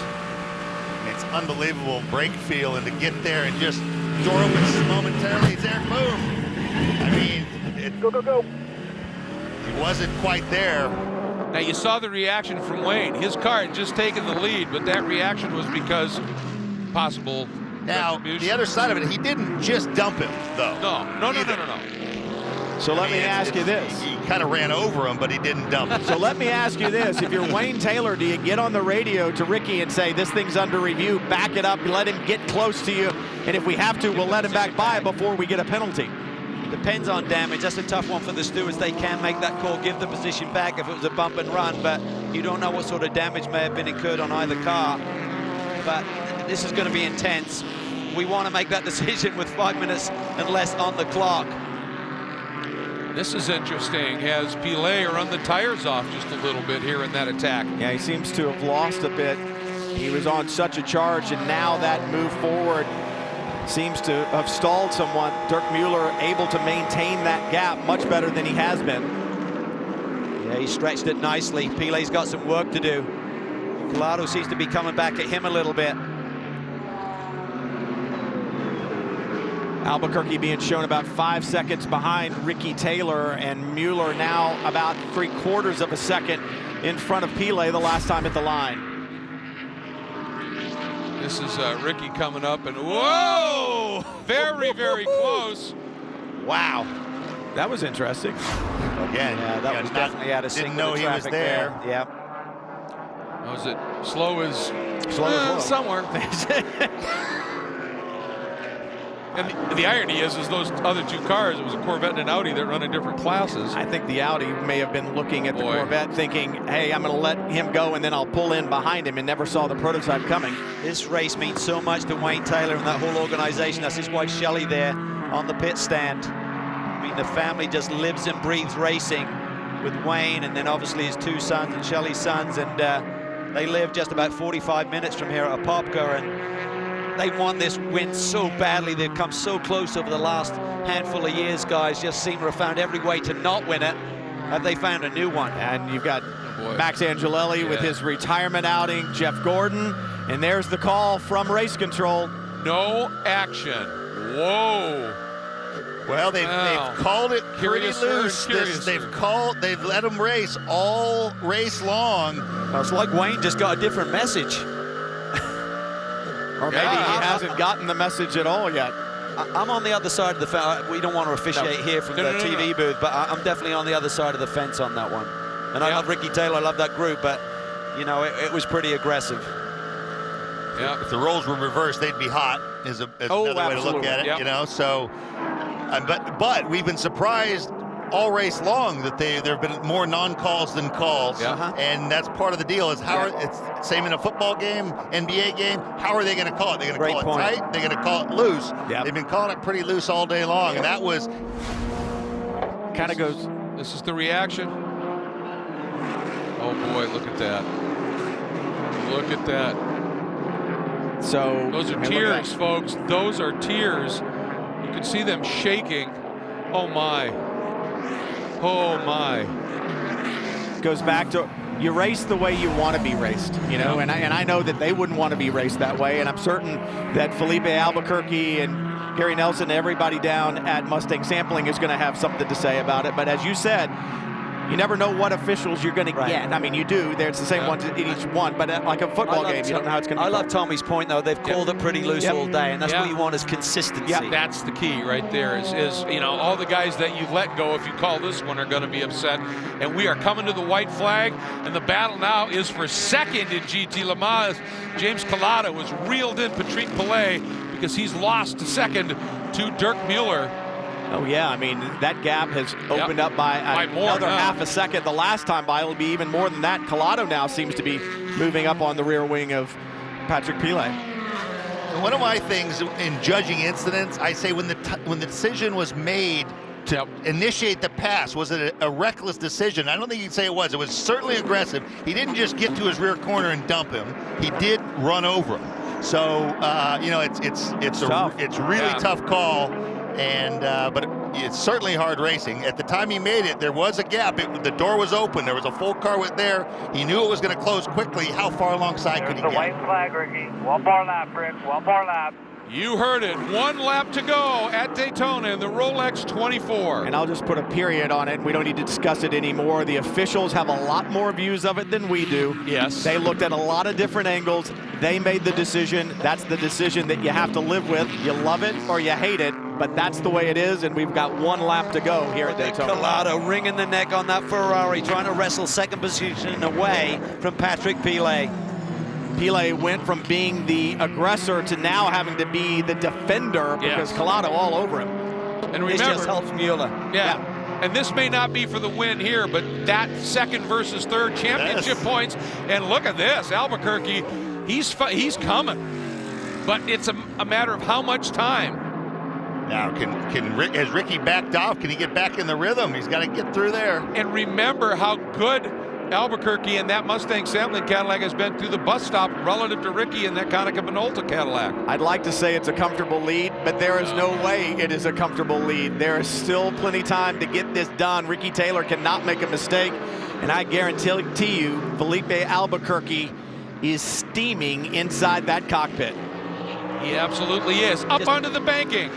It's unbelievable brake feel, and to get there and just door opens momentarily, it's there, boom. I mean, go. He wasn't quite there. Now, you saw the reaction from Wayne. His car had just taken the lead, but that reaction was because possible Now, the other side of it, he didn't just dump him, though. No. So let me ask you this. He kind of ran over him, but he didn't dump him. So let me ask you this. If you're Wayne Taylor, do you get on the radio to Ricky and say, this thing's under review, back it up, let him get close to you, and if we have to, we'll let him back by before we get a penalty? Depends on damage. That's a tough one for the stewards. They can make that call, give the position back if it was a bump and run, but you don't know what sort of damage may have been incurred on either car. But this is going to be intense. We want to make that decision with 5 minutes and less on the clock. This is interesting. Has Pile run the tires off just a little bit here in that attack? Yeah, he seems to have lost a bit. He was on such a charge, and now that move forward seems to have stalled somewhat. Dirk Mueller able to maintain that gap much better than he has been. Yeah, he stretched it nicely. Pile's got some work to do. Collado seems to be coming back at him a little bit. Albuquerque being shown about 5 seconds behind Ricky Taylor, and Mueller now about 3/4 of a second in front of Pile the last time at the line. This is Ricky coming up, and whoa! Very, very close. Wow. That was interesting. Again, yeah, that was definitely out of sync. Didn't know he was there. Yeah. Was it slow as somewhere? And the irony is those other two cars, it was a Corvette and an Audi that run in different classes. I think the Audi may have been looking at the Corvette thinking, hey, I'm going to let him go and then I'll pull in behind him, and never saw the prototype coming. This race means so much to Wayne Taylor and that whole organization. That's his wife Shelley there on the pit stand. I mean, the family just lives and breathes racing with Wayne, and then obviously his 2 sons and Shelley's sons, and they live just about 45 minutes from here at Apopka, and they want this win so badly. They've come so close over the last handful of years, guys. Just seem to have found every way to not win it. Have they found a new one? And you've got Max Angelelli with his retirement outing, Jeff Gordon, and there's the call from race control. No action. Whoa. Well, they've called it pretty loose. They've let them race all race long. Well, it's like Wayne just got a different message. Or maybe he hasn't gotten the message at all yet. I'm on the other side of the fence. We don't want to officiate here from the TV booth, but I'm definitely on the other side of the fence on that one. And I love Ricky Taylor, I love that group, but, you know, it was pretty aggressive. Yeah. If the roles were reversed, they'd be hot, is another way to look at it, you know. So, but we've been surprised all race long that there have been more non-calls than calls, and that's part of the deal. Is how it's same in a football game, NBA game. How are they going to call it? They're going to call it tight. They're going to call it loose. They've been calling it pretty loose all day long, and that was kind of goes. This is the reaction. Oh boy, look at that. Look at that. So those are tears, folks. Those are tears. You can see them shaking. Oh my. Oh my. Goes back to, you race the way you want to be raced, you know, and I know that they wouldn't want to be raced that way, and I'm certain that Felipe Albuquerque and Gary Nelson, everybody down at Mustang Sampling is going to have something to say about it. But as you said, you never know what officials you're going to get. I mean, you do. There's the same ones in each one, but like a football game, you don't know how it's going to be. I love Tommy's point, though. They've called it pretty loose all day, and that's what you want is consistency. Yeah, that's the key right there is, you know, all the guys that you let go, if you call this one, are going to be upset. And we are coming to the white flag, and the battle now is for second in GT Le Mans. James Collado was reeled in Patrick Pillet because he's lost to second to Dirk Mueller. Oh, yeah. I mean, that gap has opened up by another half a second. The last time by, it'll be even more than that. Collado now seems to be moving up on the rear wing of Patrick Pillet. One of my things in judging incidents, I say when the decision was made to initiate the pass, was it a reckless decision? I don't think you'd say it was. It was certainly aggressive. He didn't just get to his rear corner and dump him. He did run over him. So, you know, it's a really tough call. And but it's certainly hard racing. At the time he made it, there was a gap. The door was open. There was a full car with there. He knew it was going to close quickly. How far alongside could he get? The white flag, Ricky. One more lap, Rick. One more lap. You heard it. 1 lap to go at Daytona in the Rolex 24. And I'll just put a period on it. We don't need to discuss it anymore. The officials have a lot more views of it than we do. Yes. They looked at a lot of different angles. They made the decision. That's the decision that you have to live with. You love it or you hate it, but that's the way it is, and we've got 1 lap to go here at Daytona. Collado wringing the neck on that Ferrari, trying to wrestle second position away from Patrick Pillet. Pillet went from being the aggressor to now having to be the defender because Collado all over him. And remember, this just helps Mueller. Yeah. And this may not be for the win here, but that second versus third championship points. And look at this, Albuquerque, he's coming. But it's a matter of how much time. Now, has Ricky backed off? Can he get back in the rhythm? He's got to get through there. And remember how good Albuquerque and that Mustang Sampling Cadillac has been through the bus stop relative to Ricky and that Konica Minolta Cadillac. I'd like to say it's a comfortable lead, but there is no way it is a comfortable lead. There is still plenty time to get this done. Ricky Taylor cannot make a mistake, and I guarantee you, Felipe Albuquerque is steaming inside that cockpit. He absolutely is. Up onto the banking.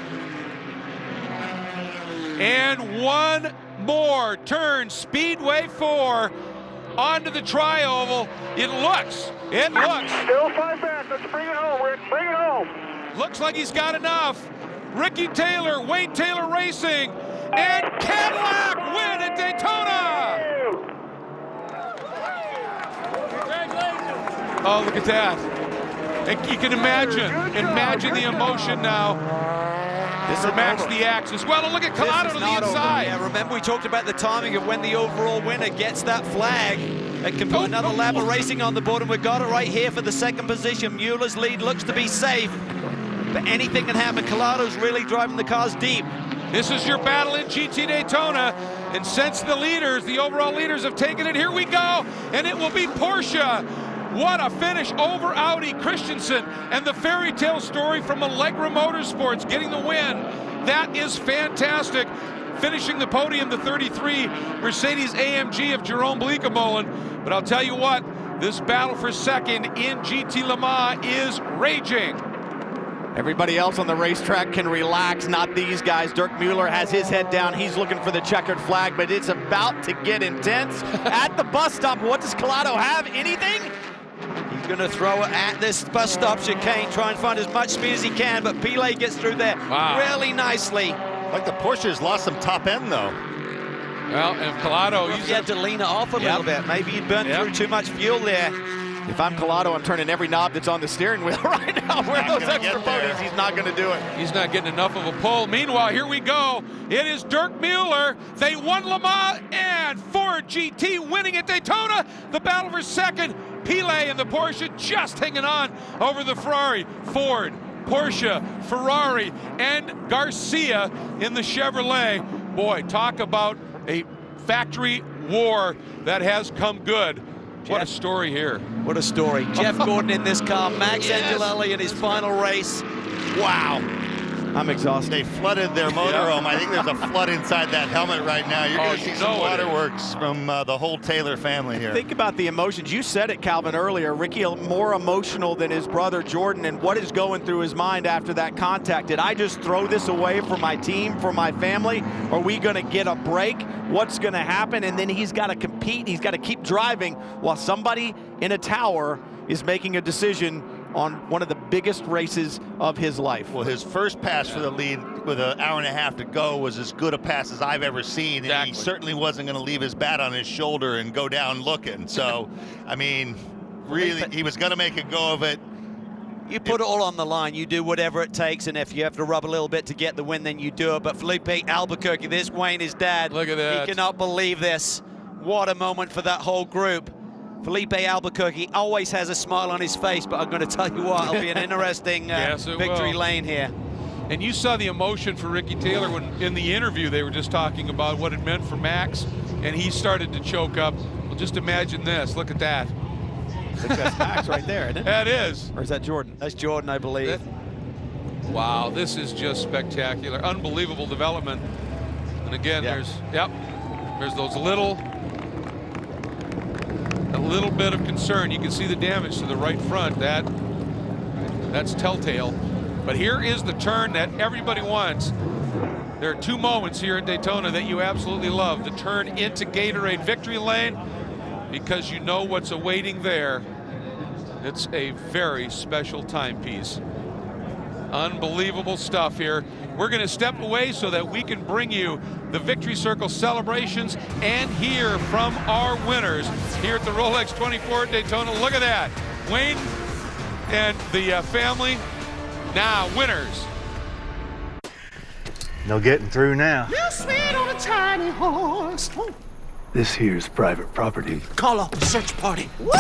And one more turn, Speedway 4. Onto the tri-oval. It looks. Still 5 back. Let's bring it home, Rick. Bring it home. Looks like he's got enough. Ricky Taylor, Wayne Taylor Racing, and Cadillac win at Daytona. Congratulations. Oh, look at that. And you can imagine the emotion now. This is Max the Axis. Well, look at Collado to the inside. Yeah, remember we talked about the timing of when the overall winner gets that flag. It can put another lap of racing on the board, and we've got it right here for the second position. Mueller's lead looks to be safe, but anything can happen. Collado's really driving the cars deep. This is your battle in GT Daytona, and since the overall leaders have taken it, here we go, and it will be Porsche. What a finish over Audi. Christensen and the fairy tale story from Allegra Motorsports getting the win. That is fantastic. Finishing the podium, the 33 Mercedes AMG of Jerome Bleekemolen. But I'll tell you what, this battle for second in GT Le Mans is raging. Everybody else on the racetrack can relax, not these guys. Dirk Mueller has his head down. He's looking for the checkered flag, but it's about to get intense at the bus stop. What does Collado have? Anything? He's going to throw it at this bus stop chicane, try and find as much speed as he can, but Pillet gets through there really nicely. Like the Porsche's lost some top end, though. Well, and Collado, he had to lean it off a little bit. Maybe he burned through too much fuel there. If I'm Collado, I'm turning every knob that's on the steering wheel right now. Where those extra ponies, he's not going to do it. He's not getting enough of a pull. Meanwhile, here we go. It is Dirk Mueller. They won Le Mans and Ford GT winning at Daytona. The battle for second. Pillet and the Porsche just hanging on over the Ferrari. Ford, Porsche, Ferrari, and Garcia in the Chevrolet. Boy, talk about a factory war that has come good What a story here. What a story. Jeff Gordon in this car, Max Angelelli in his final race. Wow. I'm exhausted. They flooded their motorhome. I think there's a flood inside that helmet right now. You're going to see some waterworks from the whole Taylor family here. Think about the emotions. You said it, Calvin, earlier. Ricky more emotional than his brother Jordan, and what is going through his mind after that contact? Did I just throw this away for my team, for my family? Are we going to get a break? What's going to happen? And then he's got to compete. He's got to keep driving while somebody in a tower is making a decision on one of the biggest races of his life. Well, his first pass for the lead with an hour and a half to go was as good a pass as I've ever seen. And he certainly wasn't going to leave his bat on his shoulder and go down looking. So, I mean, really, he was going to make a go of it. You put it all on the line. You do whatever it takes, and if you have to rub a little bit to get the win, then you do it. But Felipe Albuquerque, this Wayne, his dad. Look at that. He cannot believe this. What a moment for that whole group. Felipe Albuquerque always has a smile on his face, but I'm going to tell you what, it'll be an interesting victory lane here. And you saw the emotion for Ricky Taylor when in the interview they were just talking about what it meant for Max, and he started to choke up. Well, just imagine this. Look at that. I think that's Max right there, isn't it? That is. Or is that Jordan? That's Jordan, I believe. Wow, this is just spectacular. Unbelievable development. And again, there's those little bit of concern. You can see the damage to the right front. That's telltale. But here is the turn that everybody wants. There are two moments here at Daytona that you absolutely love. The turn into Gatorade Victory Lane, because you know what's awaiting there. It's a very special timepiece. Unbelievable stuff here. We're going to step away so that we can bring you the Victory Circle celebrations and hear from our winners here at the Rolex 24 at Daytona. Look at that. Wayne and the family, now winners. No getting through now. You slid on a tiny horse. This here's private property. Call off the search party. Woo!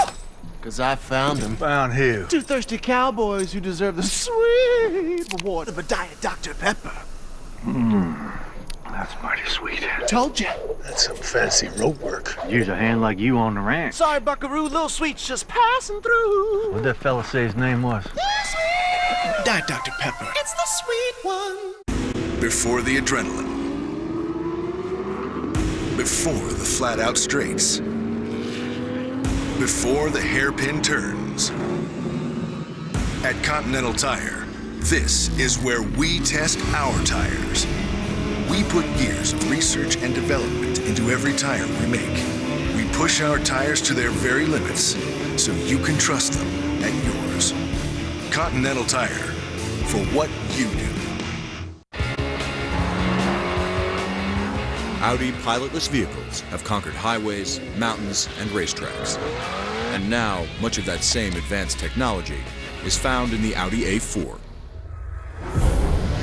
Because I found them. Found who? Two thirsty cowboys who deserve the sweet reward of a Diet Dr. Pepper. That's mighty sweet. Told you. That's some fancy rope work. Use a hand like you on the ranch. Sorry, Buckaroo. Little Sweet's just passing through. What'd that fella say his name was? Sweet. Diet Dr. Pepper. It's the sweet one. Before the adrenaline. Before the flat-out straights. Before the hairpin turns. At Continental Tire, this is where we test our tires. We put years of research and development into every tire we make. We push our tires to their very limits so you can trust them at yours. Continental Tire, for what you do. Audi pilotless vehicles have conquered highways, mountains, and racetracks. And now, much of that same advanced technology is found in the Audi A4.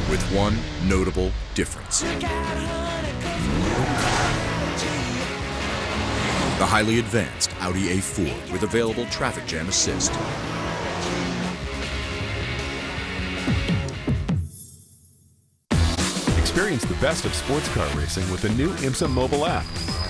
With one notable difference. The highly advanced Audi A4 with available traffic jam assist. Experience the best of sports car racing with the new IMSA mobile app.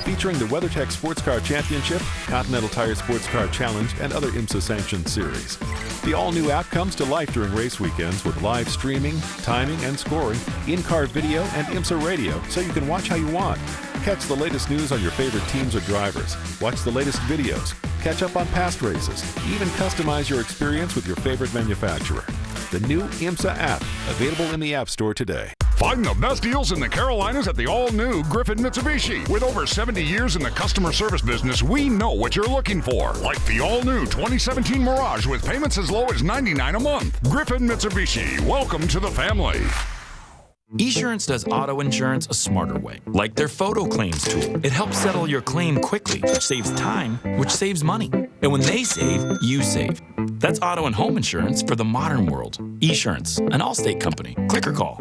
Featuring the WeatherTech Sports Car Championship, Continental Tire Sports Car Challenge, and other IMSA-sanctioned series. The all-new app comes to life during race weekends with live streaming, timing, and scoring, in-car video, and IMSA radio, so you can watch how you want. Catch the latest news on your favorite teams or drivers. Watch the latest videos. Catch up on past races. Even customize your experience with your favorite manufacturer. The new IMSA app, available in the App Store today. Find the best deals in the Carolinas at the all-new Griffin Mitsubishi. With over 70 years in the customer service business, we know what you're looking for. Like the all-new 2017 Mirage with payments as low as $99 a month. Griffin Mitsubishi, welcome to the family. Esurance does auto insurance a smarter way, like their photo claims tool. It helps settle your claim quickly, which saves time, which saves money. And when they save, you save. That's auto and home insurance for the modern world. Esurance, an Allstate company. Click or call.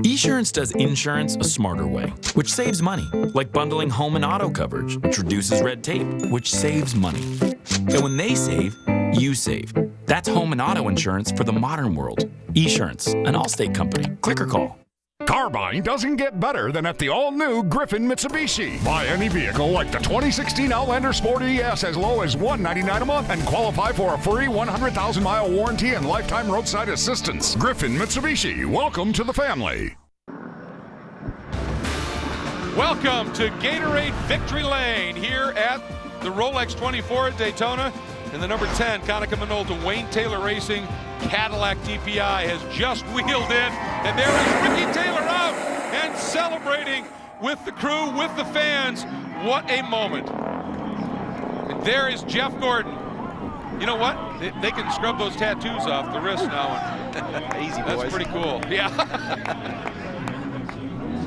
Esurance does insurance a smarter way, which saves money, like bundling home and auto coverage, which reduces red tape, which saves money. And when they save, you save. That's home and auto insurance for the modern world. Esurance, an Allstate company. Click or call. Car buying doesn't get better than at the all-new Griffin Mitsubishi. Buy any vehicle like the 2016 Outlander Sport ES as low as $199 a month and qualify for a free 100,000-mile warranty and lifetime roadside assistance. Griffin Mitsubishi, welcome to the family. Welcome to Gatorade Victory Lane here at the Rolex 24 at Daytona. And the number 10, Konica Minolta Wayne Taylor Racing Cadillac DPI has just wheeled in. And there is Ricky Taylor out and celebrating with the crew, with the fans. What a moment. And there is Jeff Gordon. You know what? They can scrub those tattoos off the wrist now. Easy, boys. That's pretty cool. Yeah.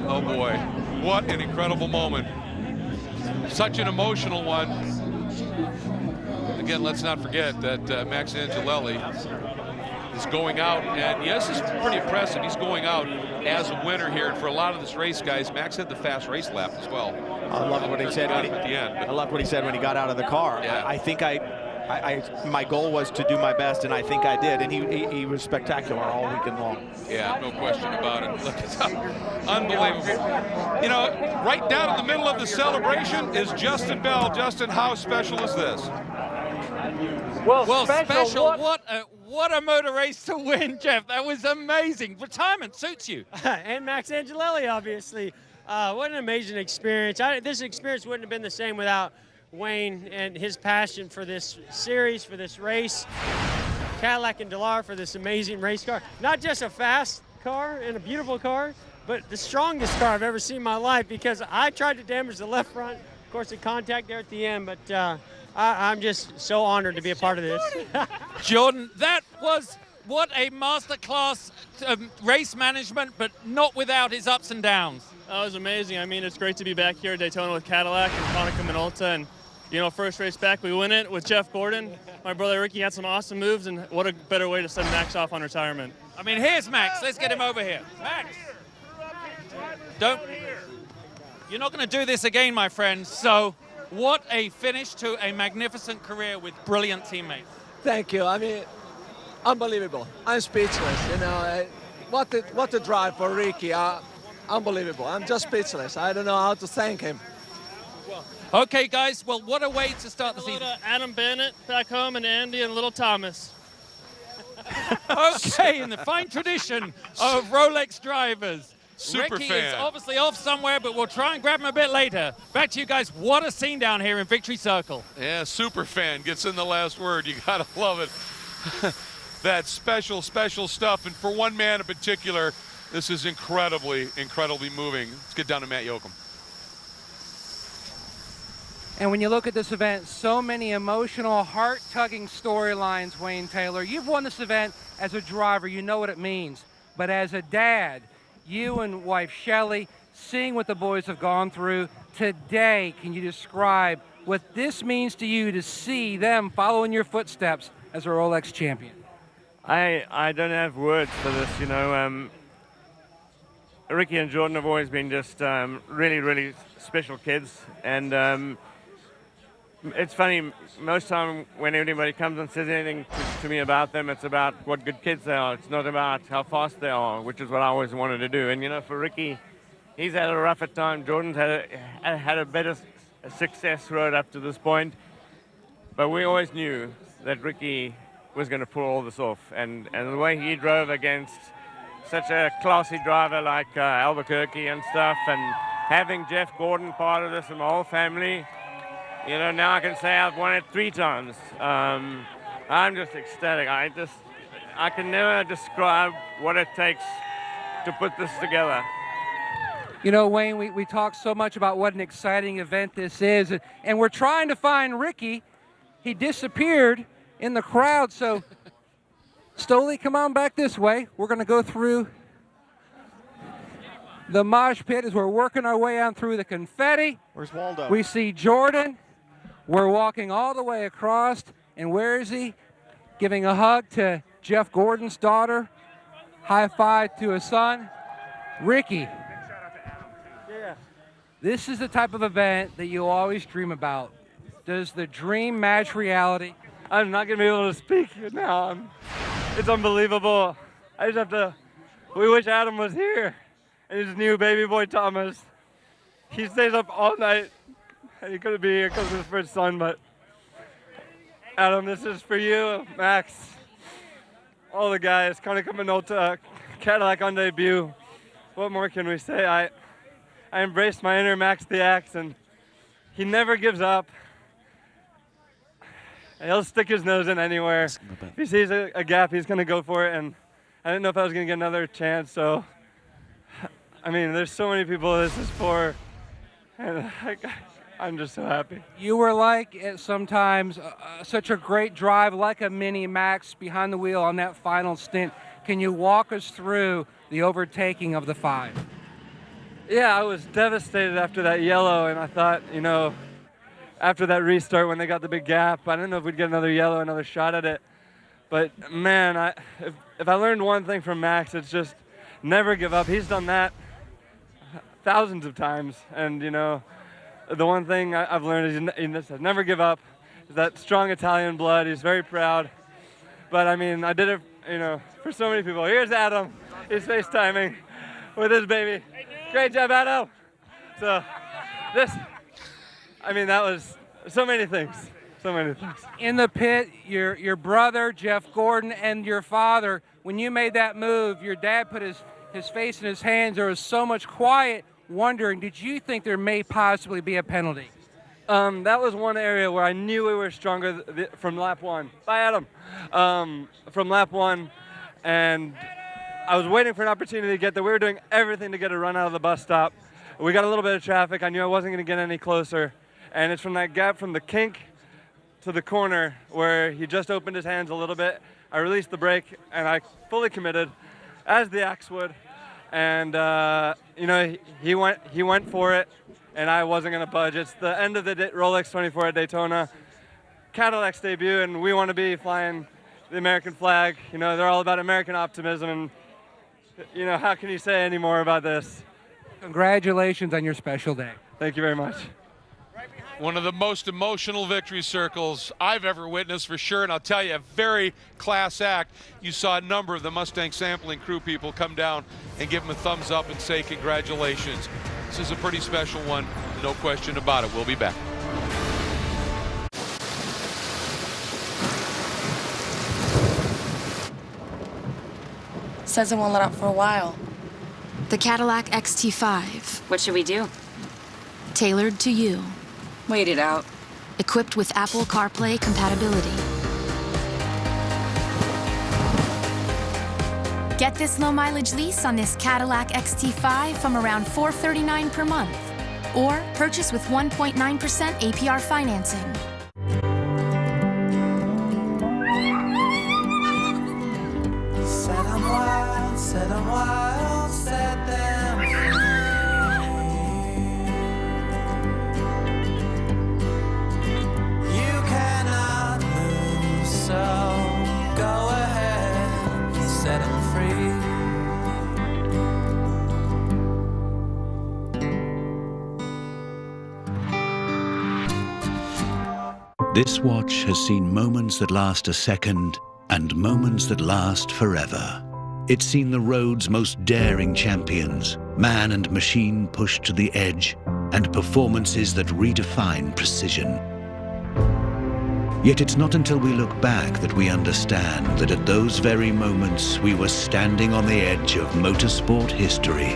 Oh, boy. What an incredible moment. Such an emotional one. Again, let's not forget that Max Angelelli is going out, and yes, it's pretty impressive. He's going out as a winner here, and for a lot of this race, guys, Max had the fast race lap as well. I love what he said at the end. I loved what he said when he got out of the car. Yeah. I think my goal was to do my best, and I think I did. And he was spectacular all weekend long. Yeah, no question about it. Look, it's unbelievable. You know, right down in the middle of the celebration is Justin Bell. Justin, how special is this? Well, special. What a motor race to win, Jeff. That was amazing. Retirement suits you. And Max Angelelli, obviously. What an amazing experience. This experience wouldn't have been the same without Wayne and his passion for this series, for this race. Cadillac and Dallara for this amazing race car. Not just a fast car and a beautiful car, but the strongest car I've ever seen in my life, because I tried to damage the left front. Of course, the contact there at the end, but I'm just so honored to be a part of this. Jordan, that was what a masterclass race management, but not without his ups and downs. That was amazing. I mean, it's great to be back here at Daytona with Cadillac and Konica Minolta, and first race back, we win it with Jeff Gordon. My brother Ricky had some awesome moves, and what a better way to send Max off on retirement. I mean, here's Max. Let's get him over here. Max, you're not going to do this again, my friend. So, what a finish to a magnificent career with brilliant teammates. Thank you. I mean, unbelievable. I'm speechless. What a drive for Ricky. Unbelievable. I'm just speechless. I don't know how to thank him. Okay, guys. Well, what a way to start the season. To Adam Bennett back home, and Andy and little Thomas. Okay, in the fine tradition of Rolex drivers. Super Ricky fan. is obviously off somewhere, but we'll try and grab him a bit later. Back to you guys. What a scene down here in Victory Circle. Yeah, super fan gets in the last word. You gotta love it. That special stuff. And for one man in particular, this is incredibly moving. Let's get down to Matt Yoakum. And when you look at this event, so many emotional, heart-tugging storylines, Wayne Taylor. You've won this event as a driver. You know what it means. But as a dad, you and wife Shelley, seeing what the boys have gone through today, can you describe what this means to you to see them follow in your footsteps as a Rolex champion? I don't have words for this, Ricky and Jordan have always been just really special kids, and it's funny, most time when anybody comes and says anything to me about them, it's about what good kids they are. It's not about how fast they are, which is what I always wanted to do. And for Ricky, he's had a rougher time. Jordan's had a better success road up to this point, but we always knew that Ricky was going to pull all this off, and the way he drove against such a classy driver like Albuquerque and stuff, and having Jeff Gordon part of this and my whole family, now I can say I've won it 3 times. I'm just ecstatic. I can never describe what it takes to put this together. Wayne, we talk so much about what an exciting event this is, and we're trying to find Ricky. He disappeared in the crowd, so Stoli, come on back this way. We're going to go through the mosh pit as we're working our way on through the confetti. Where's Waldo? We see Jordan. We're walking all the way across, and where is he? Giving a hug to Jeff Gordon's daughter. High five to his son. Ricky. This is the type of event that you always dream about. Does the dream match reality? I'm not going to be able to speak now. It's unbelievable. We wish Adam was here. and his new baby boy Thomas. He stays up all night, and he couldn't be here because of his first son, but Adam, this is for you, Max, all the guys, Konica Minolta, Cadillac on debut. What more can we say? I embraced my inner Max the Axe, and he never gives up. He'll stick his nose in anywhere. If he sees a gap, he's going to go for it, and I didn't know if I was going to get another chance, so, I mean, there's so many people this is for, and I'm just so happy. You were like, at sometimes, such a great drive, like a mini Max behind the wheel on that final stint. Can you walk us through the overtaking of the 5? Yeah, I was devastated after that yellow, and I thought, you know, after that restart when they got the big gap, I didn't know if we'd get another yellow, another shot at it. But man, if I learned one thing from Max, it's just never give up. He's done that thousands of times, and you know, the one thing I've learned is never give up. Is that strong Italian blood. He's very proud. But I mean, I did it, you know, for so many people. Here's Adam. He's FaceTiming with his baby. Great job, Adam. So this, I mean, that was so many things. So many things. In the pit, your brother, Jeff Gordon, and your father, when you made that move, your dad put his face in his hands. There was so much quiet wondering, did you think there may possibly be a penalty? That was one area where I knew we were stronger from lap 1. Bye, Adam. From lap 1, and I was waiting for an opportunity to get there. We were doing everything to get a run out of the bus stop. We got a little bit of traffic. I knew I wasn't going to get any closer, and it's from that gap from the kink to the corner where he just opened his hands a little bit. I released the brake, and I fully committed, as the Axe would. And you know, he went for it, and I wasn't going to budge. It's the end of the Rolex 24 at Daytona, Cadillac's debut, and we want to be flying the American flag. You know, they're all about American optimism, and you know, how can you say any more about this? Congratulations on your special day. Thank you very much. One of the most emotional victory circles I've ever witnessed, for sure, and I'll tell you, a very class act. You saw a number of the Mustang sampling crew people come down and give him a thumbs up and say congratulations. This is a pretty special one, no question about it. We'll be back. Says it won't let up for a while. The Cadillac XT5. What should we do? Tailored to you. Wait it out. Equipped with Apple CarPlay compatibility. Get this low mileage lease on this Cadillac XT5 from around $439 per month. Or purchase with 1.9% APR financing. Set 'em wild, set 'em wild, set them free. You cannot lose, so go ahead, set 'em free. This watch has seen moments that last a second and moments that last forever. It's seen the road's most daring champions, man and machine pushed to the edge, and performances that redefine precision. Yet it's not until we look back that we understand that at those very moments we were standing on the edge of motorsport history.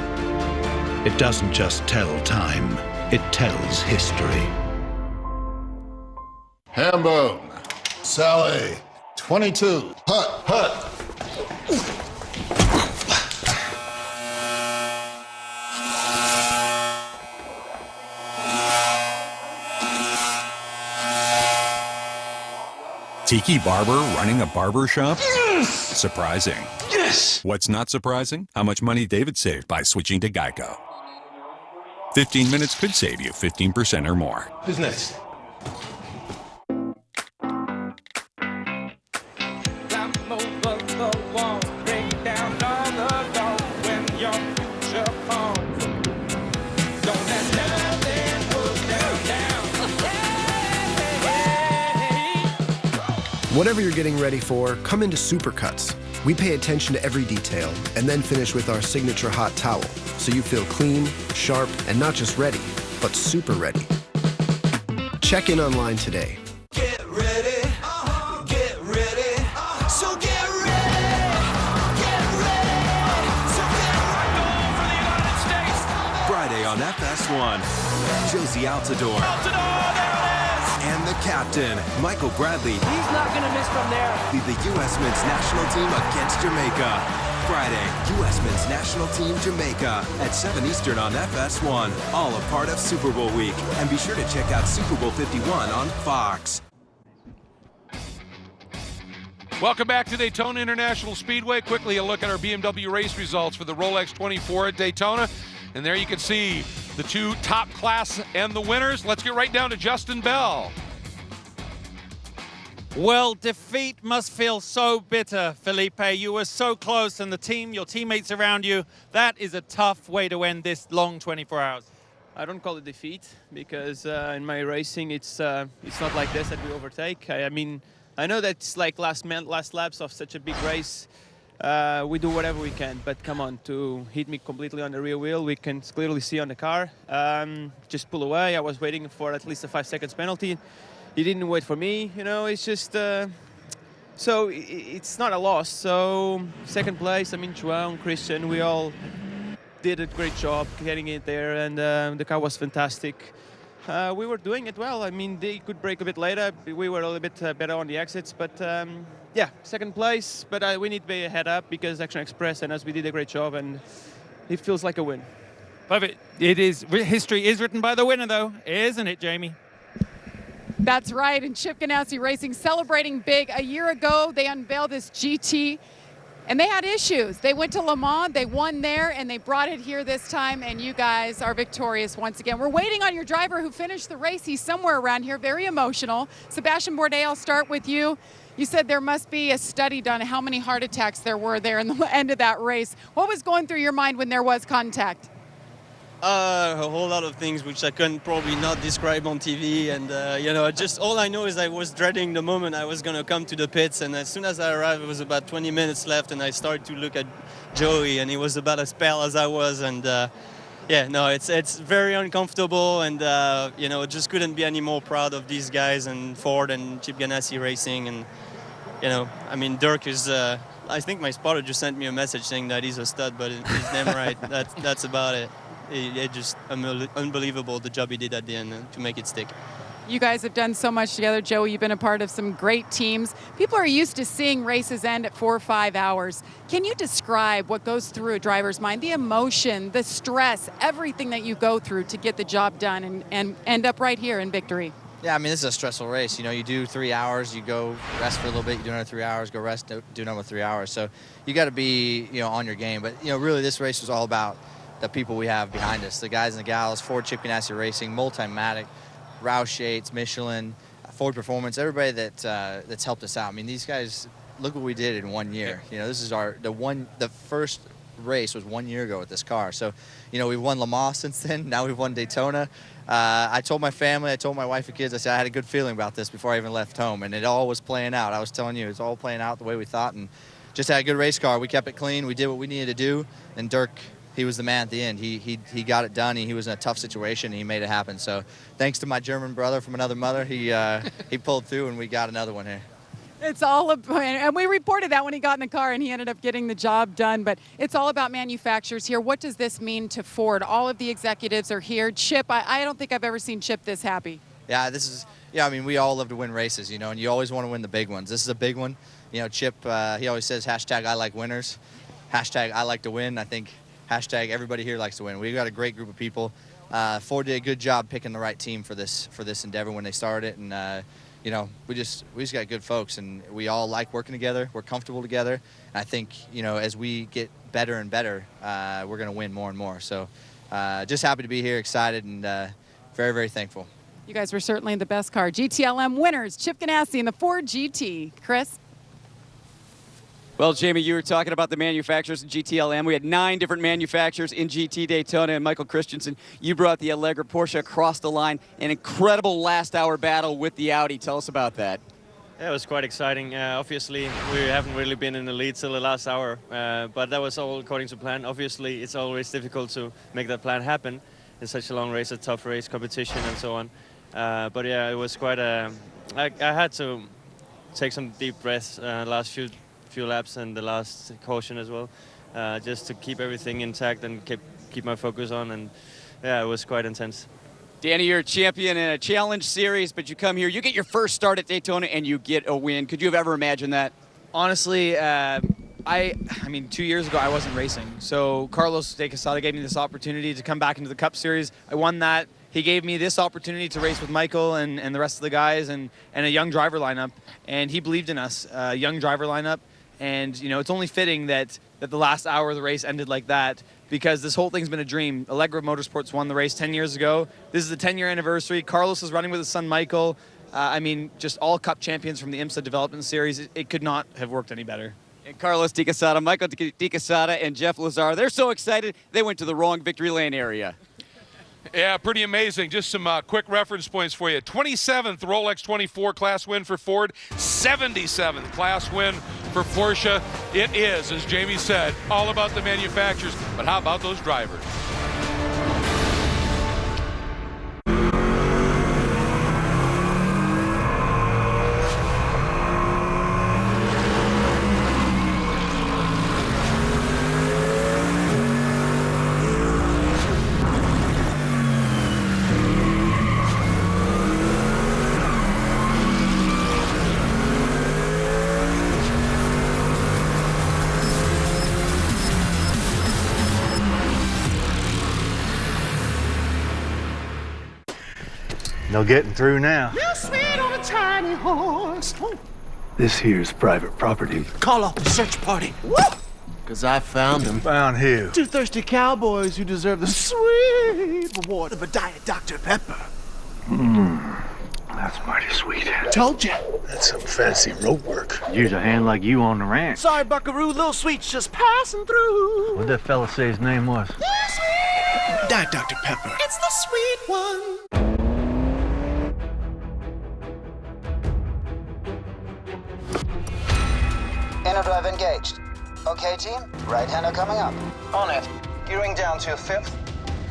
It doesn't just tell time, it tells history. Hambone, Sally, 22, hut. Tiki Barber running a barber shop? Yes! Surprising. Yes! What's not surprising? How much money David saved by switching to Geico. 15 minutes could save you 15% or more. Who's next? Whatever you're getting ready for, come into Supercuts. We pay attention to every detail and then finish with our signature hot towel, so you feel clean, sharp, and not just ready, but super ready. Check in online today. Get ready, get ready, so get ready, get ready, so get ready. Goal for the United States. Friday on FS1, Josie Altidore. There it is. And the captain, Michael Bradley. He's not going to miss from there. Lead the U.S. men's national team against Jamaica. Friday, U.S. men's national team Jamaica at 7 Eastern on FS1. All a part of Super Bowl week. And be sure to check out Super Bowl 51 on Fox. Welcome back to Daytona International Speedway. Quickly, a look at our BMW race results for the Rolex 24 at Daytona. And there you can see the two top class and the winners. Let's get right down to Justin Bell. Well, defeat must feel so bitter, Felipe. You were so close, and the team, your teammates around you, that is a tough way to end this long 24 hours. I don't call it defeat because in my racing, it's not like this that we overtake. I mean, I know that's like last laps of such a big race. We do whatever we can, but come on, to hit me completely on the rear wheel, we can clearly see on the car. Just pull away. I was waiting for at least a 5 seconds penalty. He didn't wait for me, you know, it's just, so it's not a loss. So second place, I mean, Joao and Christian, we all did a great job getting it there, and the car was fantastic. We were doing it well. I mean, they could brake a bit later. We were a little bit better on the exits, but yeah, second place. But we need to be ahead up because Action Express and us, we did a great job, and it feels like a win. Perfect. It is. History is written by the winner, though, isn't it, Jamie? That's right, and Chip Ganassi Racing celebrating big. A year ago, they unveiled this GT, and they had issues. They went to Le Mans, they won there, and they brought it here this time, and you guys are victorious once again. We're waiting on your driver who finished the race. He's somewhere around here, very emotional. Sebastian Bourdais, I'll start with you. You said there must be a study done how many heart attacks there were there in the end of that race. What was going through your mind when there was contact? A whole lot of things which I couldn't probably not describe on TV, and you know, just all I know is I was dreading the moment I was going to come to the pits, and as soon as I arrived, it was about 20 minutes left, and I started to look at Joey, and he was about as pale as I was, and yeah, no, it's very uncomfortable, and you know, just couldn't be any more proud of these guys and Ford and Chip Ganassi Racing, and you know, I mean, Dirk is. I think my spotter just sent me a message saying that he's a stud, but his name right. That's about it. It just unbelievable the job he did at the end to make it stick. You guys have done so much together, Joey. You've been a part of some great teams. People are used to seeing races end at 4 or 5 hours. Can you describe what goes through a driver's mind, the emotion, the stress, everything that you go through to get the job done and end up right here in victory? Yeah, I mean, this is a stressful race. You know, you do 3 hours, you go rest for a little bit, you do another 3 hours, go rest, do another 3 hours. So you got to be, you know, on your game. But, you know, really this race was all about the people we have behind us, the guys and the gals, Ford Chip Ganassi Racing, Multimatic, Roush Yates, Michelin, Ford Performance, everybody that's helped us out. I mean, these guys, look what we did in 1 year. You know, this is the first race was 1 year ago with this car. So, you know, we've won Le Mans since then. Now we've won Daytona. I told my family, I told my wife and kids, I said I had a good feeling about this before I even left home, and it all was playing out. I was telling you, it's all playing out the way we thought, and just had a good race car. We kept it clean. We did what we needed to do, and Dirk, he was the man at the end. He got it done. He was in a tough situation, and he made it happen. So thanks to my German brother from another mother, he pulled through, and we got another one here. It's all about, and we reported that when he got in the car and he ended up getting the job done, but it's all about manufacturers here. What does this mean to Ford? All of the executives are here. Chip, I don't think I've ever seen Chip this happy. Yeah, I mean, we all love to win races, you know, and you always want to win the big ones. This is a big one. You know, Chip, he always says, hashtag I like winners, hashtag I like to win. I think hashtag everybody here likes to win. We've got a great group of people. Ford did a good job picking the right team for this endeavor when they started it, and you know, we just got good folks, and we all like working together. We're comfortable together, and I think, you know, as we get better and better, we're going to win more and more. So just happy to be here, excited, and very, very thankful. You guys were certainly the best car. GTLM winners, Chip Ganassi in the Ford GT. Chris? Well, Jamie, you were talking about the manufacturers in GTLM. We had 9 different manufacturers in GT Daytona, and Michael Christensen, you brought the Allegra Porsche across the line. An incredible last-hour battle with the Audi. Tell us about that. Yeah, it was quite exciting. Obviously, we haven't really been in the lead till the last hour, but that was all according to plan. Obviously, it's always difficult to make that plan happen in such a long race, a tough race, competition, and so on. But yeah, it was quite a... I had to take some deep breaths last few laps and the last caution as well, just to keep everything intact and keep my focus on. And yeah, it was quite intense. Danny, you're a champion in a challenge series, but you come here, you get your first start at Daytona, and you get a win. Could you have ever imagined that? Honestly, I mean, 2 years ago I wasn't racing, so Carlos de Quesada gave me this opportunity to come back into the Cup Series. I won that. He gave me this opportunity to race with Michael and the rest of the guys and a young driver lineup, and he believed in us, a young driver lineup. And, you know, it's only fitting that the last hour of the race ended like that, because this whole thing's been a dream. Allegra Motorsports won the race 10 years ago. This is the 10-year anniversary. Carlos is running with his son, Michael. I mean, just all Cup champions from the IMSA Development Series. It could not have worked any better. And Carlos de Quesada, Michael de Quesada, and Jeff Lazar, they're so excited, they went to the wrong victory lane area. Yeah, pretty amazing. Just some quick reference points for you. 27th Rolex 24 class win for Ford. 77th class win for Porsche. It is, as Jamie said, all about the manufacturers. But how about those drivers? No getting through now. Real sweet on a tiny horse. This here's private property. Call off the search party. Woo! Because I found them. Found who? Two thirsty cowboys who deserve the sweet reward of a Diet Dr. Pepper. That's mighty sweet. Told ya. That's some fancy rope work. Use a hand like you on the ranch. Sorry, Buckaroo. Little Sweet's just passing through. What'd that fella say his name was? Diet Dr. Pepper. It's the sweet one. Inner drive engaged. Okay, team. Right hander coming up. On it. Gearing down to 5th,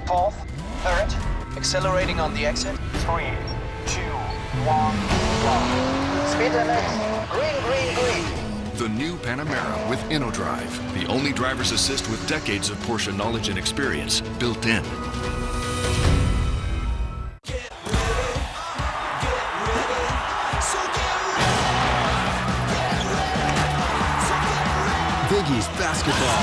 4th, 3rd. Accelerating on the exit. 3, 2, 1, go. Speed limit. Green, green, green. The new Panamera with InnoDrive. The only driver's assist with decades of Porsche knowledge and experience built in. Biggie's basketball.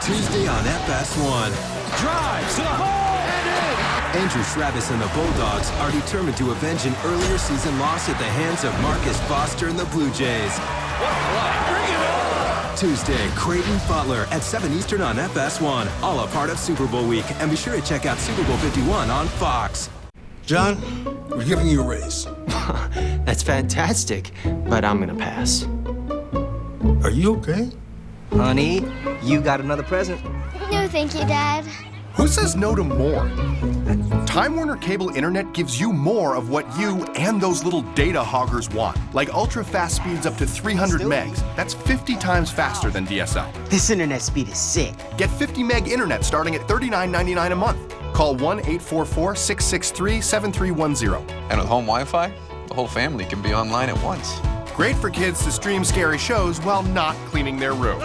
Tuesday on FS1. Drives to the hole and in. Andrew Travis and the Bulldogs are determined to avenge an earlier season loss at the hands of Marcus Foster and the Blue Jays. Bring it on. Tuesday, Creighton Butler at 7 Eastern on FS1. All a part of Super Bowl week. And be sure to check out Super Bowl 51 on Fox. John, we're giving you a raise. That's fantastic, but I'm gonna pass. Are you okay? Honey, you got another present. No, thank you, Dad. Who says no to more? Time Warner Cable Internet gives you more of what you and those little data hoggers want, like ultra-fast speeds up to 300 megs. That's 50 times faster than DSL. This internet speed is sick. Get 50 meg internet starting at $39.99 a month. Call 1-844-663-7310. And with home Wi-Fi, the whole family can be online at once. Great for kids to stream scary shows while not cleaning their room.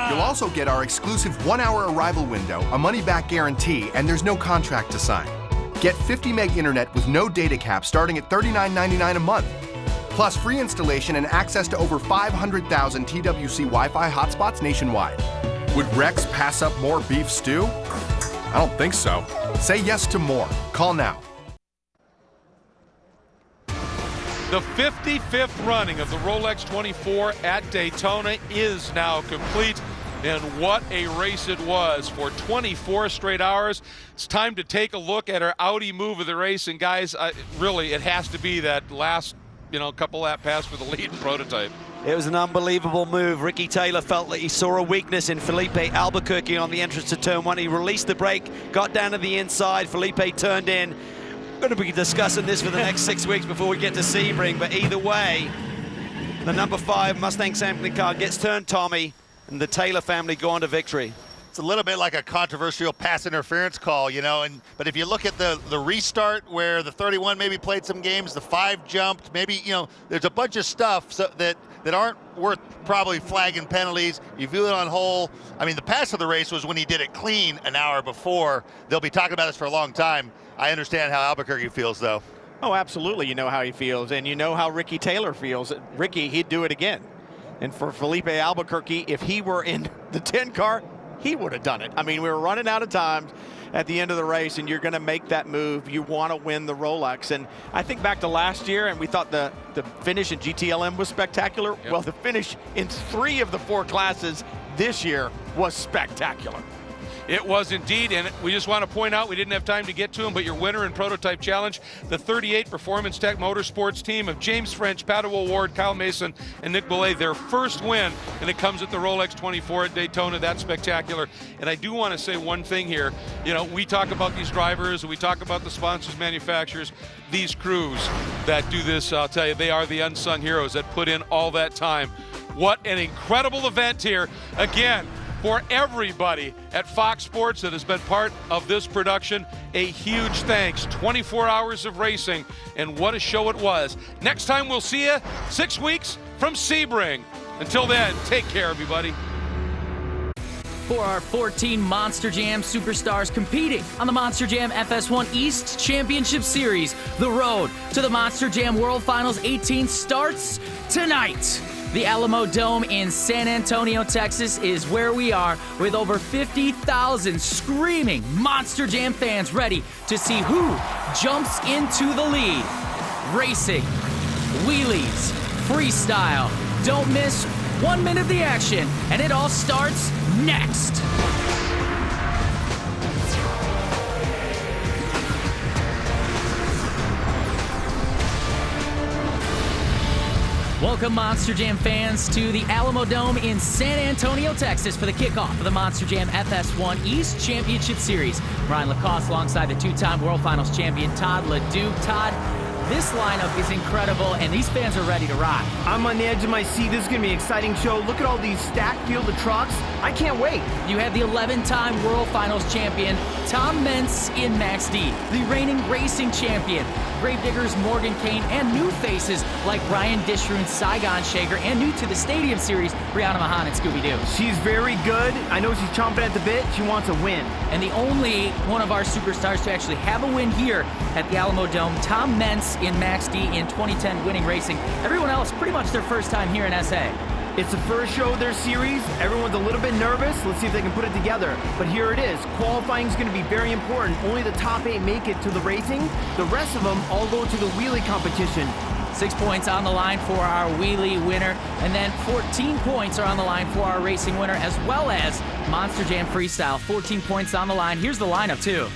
You'll also get our exclusive 1-hour arrival window, a money-back guarantee, and there's no contract to sign. Get 50 meg internet with no data cap starting at $39.99 a month. Plus free installation and access to over 500,000 TWC Wi-Fi hotspots nationwide. Would Rex pass up more beef stew? I don't think so. Say yes to more. Call now. The 55th running of the Rolex 24 at Daytona is now complete. And what a race it was for 24 straight hours. It's time to take a look at our Audi move of the race. And guys, really, it has to be that last, couple lap pass for the lead and prototype. It was an unbelievable move. Ricky Taylor felt that he saw a weakness in Felipe Albuquerque on the entrance to turn 1. He released the brake, got down to the inside. Felipe turned in. We're going to be discussing this for the next 6 weeks before we get to Sebring, but either way, The number 5 Mustang sampling car gets turned Tommy, and the Taylor family go on to victory. It's a little bit like a controversial pass interference call, you know, but if you look at the restart where the 31 maybe played some games, the 5 jumped, maybe, you know, there's a bunch of stuff that aren't worth probably flagging penalties. You view it on whole. I mean, the pass of the race was when he did it clean an hour before. They'll be talking about this for a long time. I understand how Albuquerque feels, though. Oh, absolutely. You know how he feels, and you know how Ricky Taylor feels. Ricky, he'd do it again. And for Felipe Albuquerque, if he were in the 10 car, he would have done it. I mean, we were running out of time at the end of the race, and you're going to make that move. You want to win the Rolex. And I think back to last year, and we thought the finish in GTLM was spectacular. Yep. Well, the finish in 3 of the 4 classes this year was spectacular. It was indeed, and we just want to point out, we didn't have time to get to them, but your winner in Prototype Challenge, the 38 Performance Tech Motorsports team of James French, Pato Ward, Kyle Mason, and Nick Boulay, their first win, and it comes at the Rolex 24 at Daytona. That's spectacular. And I do want to say one thing here. You know, we talk about these drivers, we talk about the sponsors, manufacturers, these crews that do this. I'll tell you, they are the unsung heroes that put in all that time. What an incredible event here. Again, for everybody at Fox Sports that has been part of this production, a huge thanks. 24 hours of racing, and what a show it was. Next time we'll see you 6 weeks from Sebring. Until then, take care, everybody. For our 14 Monster Jam superstars competing on the Monster Jam FS1 East Championship Series, the road to the Monster Jam World Finals 18 starts tonight. The Alamo Dome in San Antonio, Texas is where we are, with over 50,000 screaming Monster Jam fans ready to see who jumps into the lead. Racing, wheelies, freestyle. Don't miss 1 minute of the action, and it all starts next. Welcome, Monster Jam fans, to the Alamo Dome in San Antonio, Texas for the kickoff of the Monster Jam FS1 East Championship Series. Ryan Lacoste alongside the 2-time World Finals champion Todd LeDuc. Todd, this lineup is incredible, and these fans are ready to rock. I'm on the edge of my seat. This is going to be an exciting show. Look at all these stacked field of trucks. I can't wait. You have the 11-time World Finals champion Tom Meents in Max D, the reigning racing champion Gravediggers Morgan Kane, and new faces like Ryan Dishroon, Saigon Shaker, and new to the Stadium Series, Brianna Mahan and Scooby-Doo. She's very good. I know she's chomping at the bit. She wants a win. And the only one of our superstars to actually have a win here at the Alamo Dome, Tom Meents in Max D in 2010 winning racing. Everyone else pretty much their first time here in SA. It's the first show of their series. Everyone's a little bit nervous. Let's see if they can put it together. But here it is. Qualifying is going to be very important. Only the top 8 make it to the racing. The rest of them all go to the wheelie competition. 6 points on the line for our wheelie winner, and then 14 points are on the line for our racing winner, as well as Monster Jam Freestyle. 14 points on the line. Here's the lineup, too.